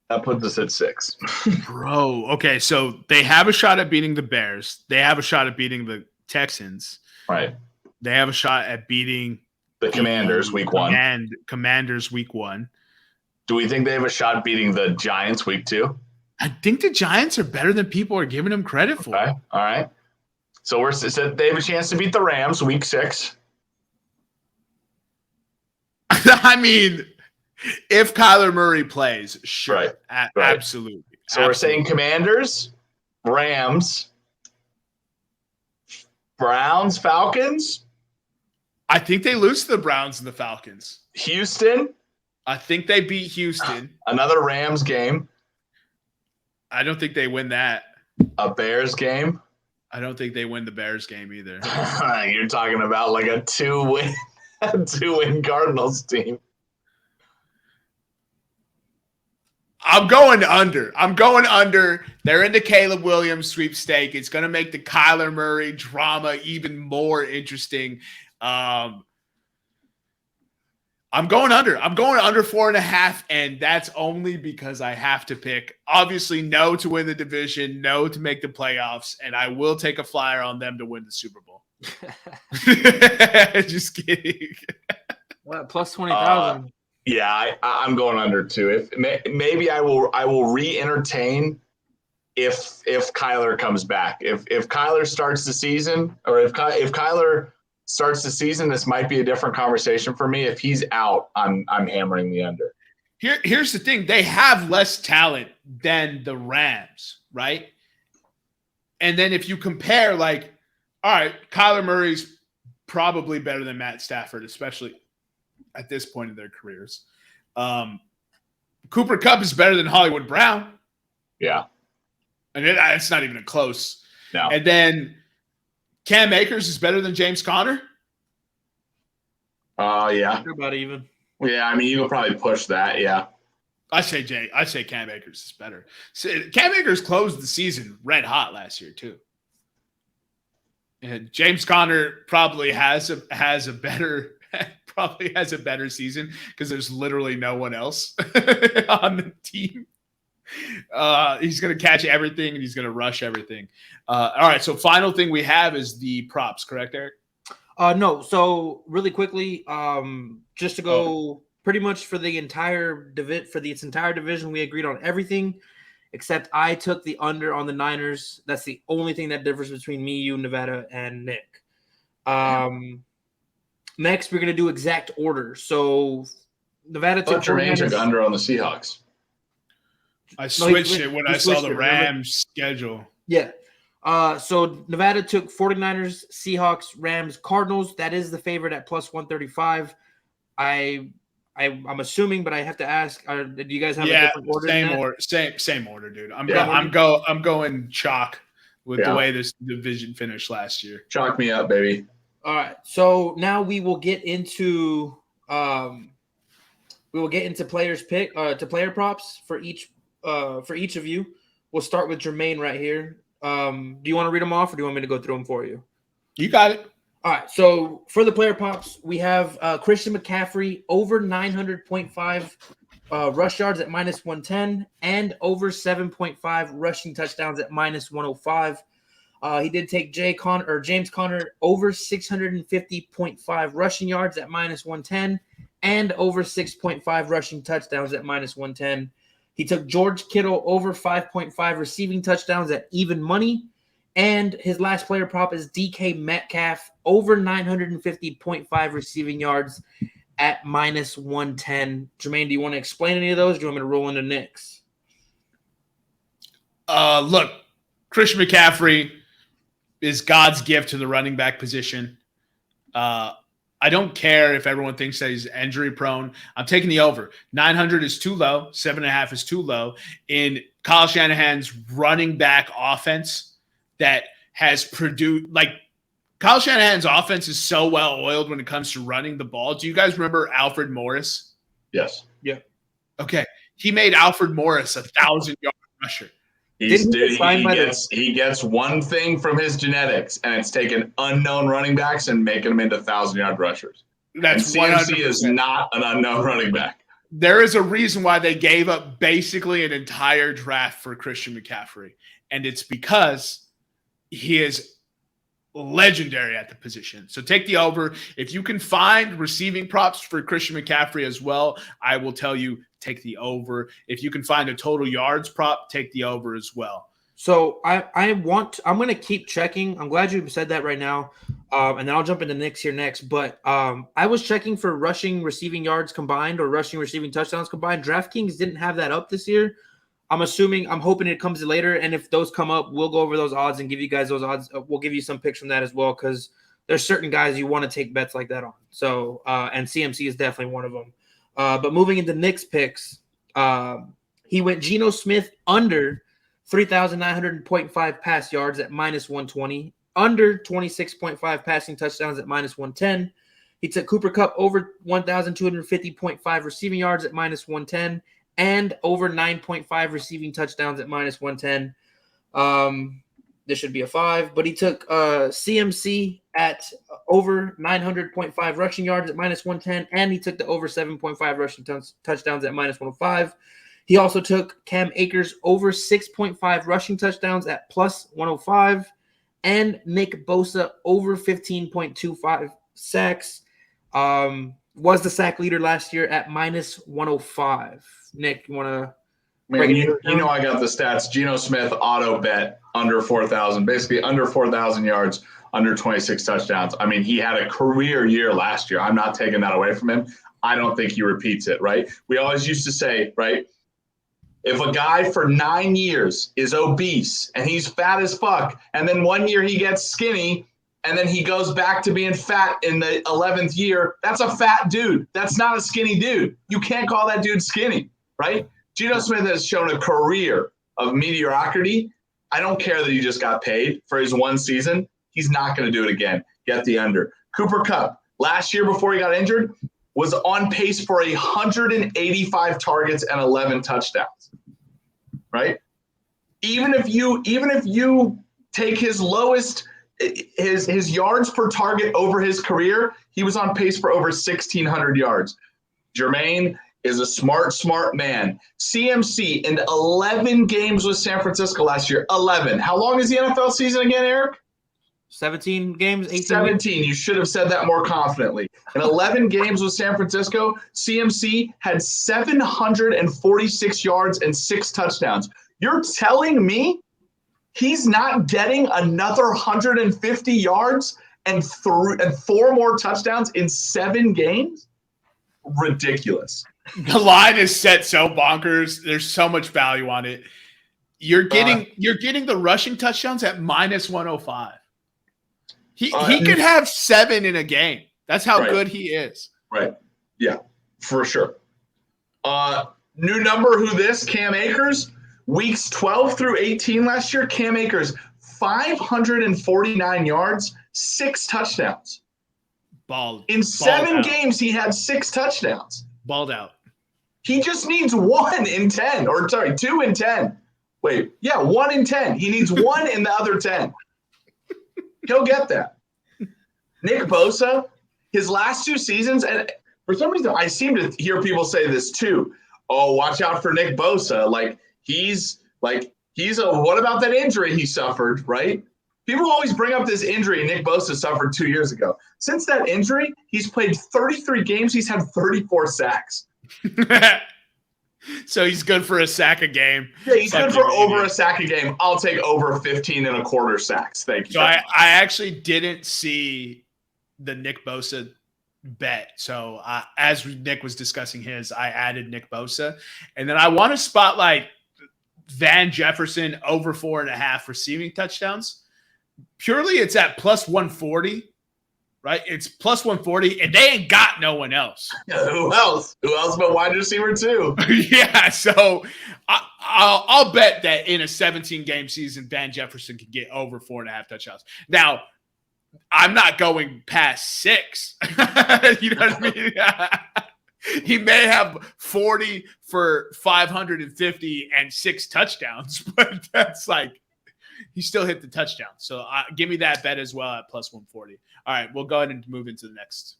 That puts us at 6.
Bro, okay, so they have a shot at beating the Bears. They have a shot at beating the Texans.
Right.
They have a shot at beating
the Commanders week 1.
And Commanders week 1.
Do we think they have a shot beating the Giants week 2?
I think the Giants are better than people are giving them credit for.
Okay. All right. So they have a chance to beat the Rams week 6.
I mean, if Kyler Murray plays, sure.
Right.
Absolutely.
So we're saying Commanders, Rams, Browns, Falcons.
I think they lose to the Browns and the Falcons.
Houston.
I think they beat Houston.
Another Rams game.
I don't think they win that.
A Bears game.
I don't think they win the Bears game either.
You're talking about like a 2-win Cardinals team.
I'm going under. They're in the Caleb Williams sweepstake. It's going to make the Kyler Murray drama even more interesting. I'm going under. I'm going under 4.5, and that's only because I have to pick. Obviously, no to win the division, no to make the playoffs, and I will take a flyer on them to win the Super Bowl. Just kidding.
What, plus 20,000?
Yeah, I'm going under too. If maybe I will re-entertain if Kyler comes back. If Kyler starts the season, or if Kyler starts the season, this might be a different conversation for me. If he's out, I'm hammering the under.
Here's the thing. They have less talent than the Rams, right? And then if you compare, like, all right, Kyler Murray's probably better than Matt Stafford, especially at this point in their careers. Cooper Kupp is better than Hollywood Brown.
Yeah.
And it's not even a close.
No.
And then Cam Akers is better than James Conner?
Yeah.
About even.
Yeah, I mean, you could probably push that, yeah.
I say Cam Akers is better. Cam Akers closed the season red hot last year, too. And James Conner probably has a better season because there's literally no one else on the team. He's going to catch everything and he's going to rush everything. All right. So final thing we have is the props, correct, Eric?
No. So really quickly, just to go pretty much for the entire division, we agreed on everything except I took the under on the Niners. That's the only thing that differs between me, you, Nevada, and Nick. Next, we're going to do exact order. So Nevada took
Jermaine took under on the Seahawks.
I switched it when I saw the Rams schedule.
Yeah. So Nevada took 49ers, Seahawks, Rams, Cardinals. That is the favorite at plus 135. I'm assuming, but I have to ask, do you guys have a different order?
Same order, dude. I'm going chalk with the way this division finished last year.
Chalk me up, baby.
All right. So now we will get into players pick to player props for each of you. We'll start with Jermaine right here. Do you want to read them off, or do you want me to go through them for you?
You got it.
All right. So for the player props, we have Christian McCaffrey over 900.5 rush yards at minus 110 and over 7.5 rushing touchdowns at minus 105. He did take James Conner over 650.5 rushing yards at minus 110 and over 6.5 rushing touchdowns at minus 110. He took George Kittle over 5.5 receiving touchdowns at even money. And his last player prop is DK Metcalf over 950.5 receiving yards at minus 110. Jermaine, do you want to explain any of those? Or do you want me to roll into Nick's?
Look, Christian McCaffrey is God's gift to the running back position. I don't care if everyone thinks that he's injury prone. I'm taking the over. 900 is too low. 7.5 is too low. In Kyle Shanahan's running back offense that has produced, like, Kyle Shanahan's offense is so well oiled when it comes to running the ball. Do you guys remember Alfred Morris?
Yes.
Yeah.
Okay. He made Alfred Morris 1,000-yard rusher.
He gets one thing from his genetics, and it's taking unknown running backs and making them into 1,000-yard rushers.
That's
and CMC is not an unknown running back.
There is a reason why they gave up basically an entire draft for Christian McCaffrey, and it's because he is legendary at the position. So take the over. If you can find receiving props for Christian McCaffrey as well, I will tell you, take the over. If you can find a total yards prop, take the over as well.
So I'm going to keep checking. I'm glad you said that right now. And then I'll jump into Nick's here next. But I was checking for rushing receiving yards combined or rushing receiving touchdowns combined. DraftKings didn't have that up this year. I'm hoping it comes later. And if those come up, we'll go over those odds and give you guys those odds. We'll give you some picks from that as well, because there's certain guys you want to take bets like that on. So, and CMC is definitely one of them. But moving into Nick's picks, he went Geno Smith under 3,900.5 pass yards at minus 120, under 26.5 passing touchdowns at minus 110. He took Cooper Kupp over 1,250.5 receiving yards at minus 110 and over 9.5 receiving touchdowns at minus 110. this should be a 5, but he took CMC at over 900.5 rushing yards at -110, and he took the over 7.5 rushing touchdowns at -105. He also took Cam Akers over 6.5 rushing touchdowns at +105, and Nick Bosa over 15.25 sacks. Was the sack leader last year at -105. Nick, you want to?
Man, you know I got the stats. Geno Smith auto bet under 4,000, basically under 4,000 yards, under 26 touchdowns. I mean, he had a career year last year. I'm not taking that away from him. I don't think he repeats it, right? We always used to say, right, if a guy for 9 years is obese and he's fat as fuck, and then 1 year he gets skinny, and then he goes back to being fat in the 11th year, that's a fat dude. That's not a skinny dude. You can't call that dude skinny, right? Geno Smith has shown a career of mediocrity. I don't care that he just got paid for his one season. He's not going to do it again. Get the under. Cooper Kupp, last year before he got injured, was on pace for 185 targets and 11 touchdowns, right? Even if you take his lowest, his yards per target over his career, he was on pace for over 1,600 yards. Jermaine is a smart man. CMC in 11 games with San Francisco last year. 11. How long is the NFL season again, Eric?
17 games, 18
17. You should have said that more confidently. In 11 games with San Francisco, CMC had 746 yards and 6 touchdowns. You're telling me he's not getting another 150 yards and 4 more touchdowns in 7 games? Ridiculous.
The line is set so bonkers. There's so much value on it. You're getting the rushing touchdowns at -105. He could have 7 in a game. That's how good he is.
Right. Yeah, for sure. New number, Cam Akers. Weeks 12 through 18 last year, Cam Akers, 549 yards, 6 touchdowns. In 7 games, he had 6 touchdowns.
Balled out.
He just needs 1 in 10, 2 in 10. 1 in 10. He needs 1 in the other 10. He'll get that. Nick Bosa, his last 2 seasons, and for some reason, I seem to hear people say this too. Oh, watch out for Nick Bosa. What about that injury he suffered, right? People always bring up this injury Nick Bosa suffered 2 years ago. Since that injury, he's played 33 games. He's had 34 sacks.
So he's good for a sack a game.
Yeah, he's good for over a sack a game. I'll take over 15 and a quarter sacks. Thank you.
So I actually didn't see the Nick Bosa bet. So as Nick was discussing his, I added Nick Bosa. And then I want to spotlight Van Jefferson over 4.5 receiving touchdowns. Purely it's at +140, right? It's +140, and they ain't got no one else.
Yeah, who else? Who else but wide receiver too?
Yeah, so I'll bet that in a 17-game season, Van Jefferson can get over 4.5 touchdowns. Now, I'm not going past 6. You know what I mean? He may have 40 for 550 and 6 touchdowns, but that's he still hit the touchdown. So give me that bet as well at +140. All right, we'll go ahead and move into the next.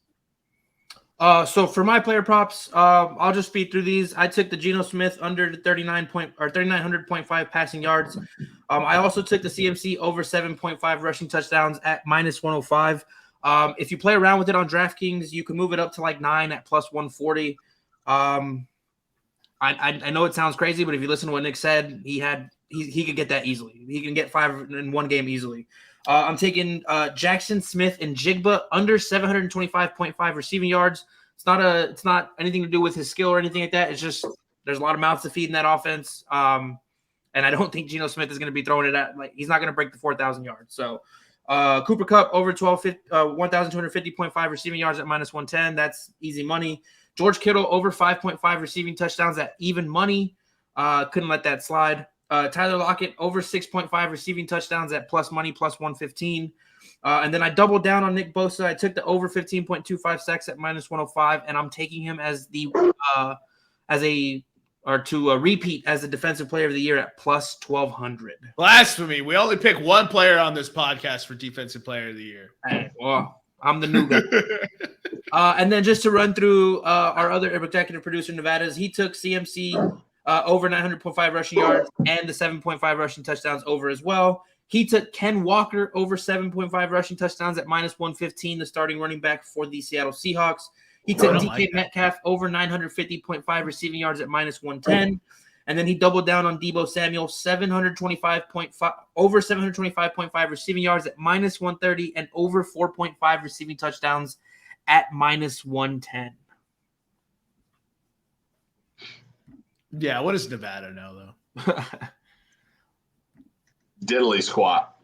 So for my player props, I'll just speed through these. I took the Geno Smith under 3,900.5 passing yards. I also took the CMC over 7.5 rushing touchdowns at -105. If you play around with it on DraftKings, you can move it up to 9 at +140. I know it sounds crazy, but if you listen to what Nick said, he could get that easily. He can get 5 in 1 game easily. I'm taking Jackson Smith and Jigba under 725.5 receiving yards. It's not anything to do with his skill or anything like that. It's just there's a lot of mouths to feed in that offense. And I don't think Geno Smith is going to be throwing it at he's not going to break the 4,000 yards. So Cooper Kupp over 1,250.5 receiving yards at -110. That's easy money. George Kittle over 5.5 receiving touchdowns at even money. Couldn't let that slide. Tyler Lockett over 6.5 receiving touchdowns at plus money, +115. And then I doubled down on Nick Bosa. I took the over 15.25 sacks at -105, and I'm taking him as the as a repeat as the defensive player of the year at plus 1,200.
Blasphemy. We only pick one player on this podcast for defensive player of the year.
Hey, well, I'm the new guy. And then just to run through our other executive producer, Nevada's, he took CMC over 900.5 rushing yards and the 7.5 rushing touchdowns over as well. He took Ken Walker over 7.5 rushing touchdowns at minus 115, the starting running back for the Seattle Seahawks. He took DK Metcalf over 950.5 receiving yards at minus 110. And then he doubled down on Deebo Samuel, over 725.5 receiving yards at minus 130 and over 4.5 receiving touchdowns at minus 110.
Yeah, what does Nevada know, though?
Diddly squat.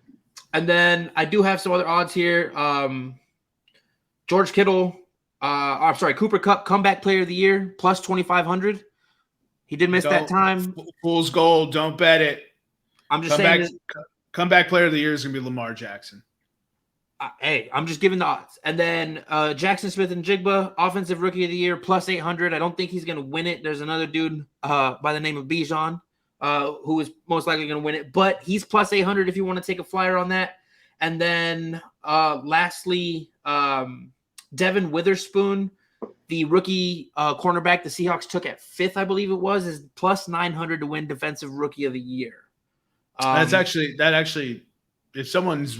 And then I do have some other odds here. George Kittle, Cooper Kupp, comeback player of the year, plus 2,500. He did miss that time.
Fool's gold. Don't bet it.
I'm just saying.
Comeback player of the year is going to be Lamar Jackson.
Hey, I'm just giving the odds. And then Jackson Smith and Jigba, offensive rookie of the year, plus 800. I don't think he's going to win it. There's another dude by the name of Bijan who is most likely going to win it. But he's plus 800 if you want to take a flyer on that. And then lastly, Devin Witherspoon, the rookie cornerback the Seahawks took at 5th, I believe it was, is plus 900 to win defensive rookie of the year.
That actually, if someone's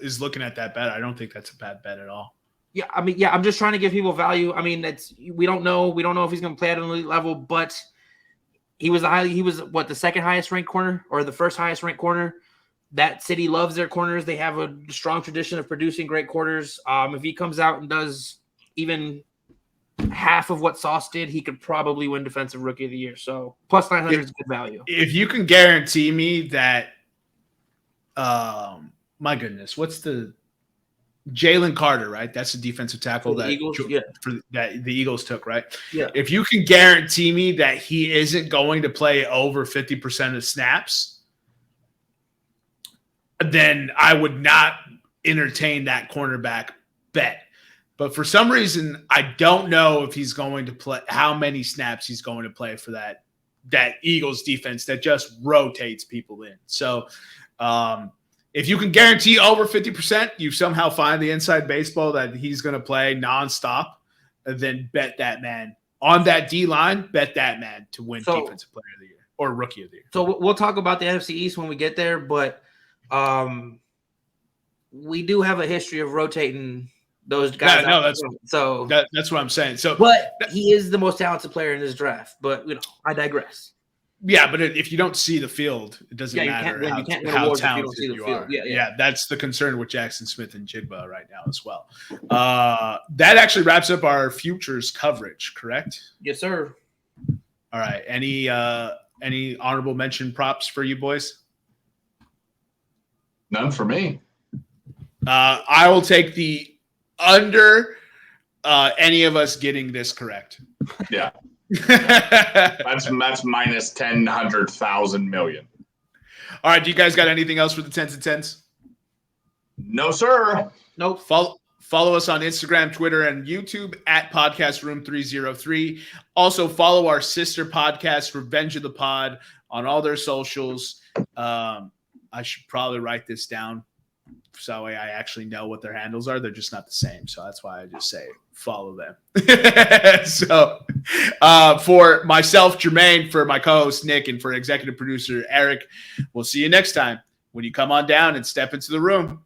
is looking at that bet, I don't think that's a bad bet at all.
Yeah, I mean, I'm just trying to give people value. I mean, we don't know if he's going to play at an elite level, but he was the second highest ranked corner or the first highest ranked corner. That city loves their corners. They have a strong tradition of producing great corners. If he comes out and does even half of what Sauce did, he could probably win defensive rookie of the year. So plus 900 is good value.
If you can guarantee me that, my goodness, what's the Jalen Carter, right? That's the defensive tackle that the Eagles took, right?
Yeah.
If you can guarantee me that he isn't going to play over 50% of snaps, then I would not entertain that cornerback bet. But for some reason, I don't know if he's going to play, how many snaps he's going to play for that Eagles defense that just rotates people in. So if you can guarantee over 50%, you somehow find the inside baseball that he's going to play nonstop, then bet that man on that D line, bet that man to win defensive player of the year or rookie of the year.
So we'll talk about the NFC East when we get there, but we do have a history of rotating those guys.
That's what I'm saying. So,
but he is the most talented player in this draft. But I digress.
Yeah, but if you don't see the field, it doesn't matter how talented you are. Yeah, that's the concern with Jackson Smith and Jigba right now as well. That actually wraps up our futures coverage, correct?
Yes, sir.
All right. Any honorable mention props for you boys?
None for me.
I will take the under any of us getting this correct.
Yeah. that's minus 10, 100,000 million.
All right. Do you guys got anything else for the 10s and 10s?
No, sir.
Nope.
Follow us on Instagram, Twitter, and YouTube at Podcast Room 303. Also follow our sister podcast, Revenge of the Pod, on all their socials. I should probably write this down so I actually know what their handles are. They're just not the same. So that's why I just say follow them. So for myself, Jermaine, for my co-host, Nick, and for executive producer, Eric, we'll see you next time when you come on down and step into the room.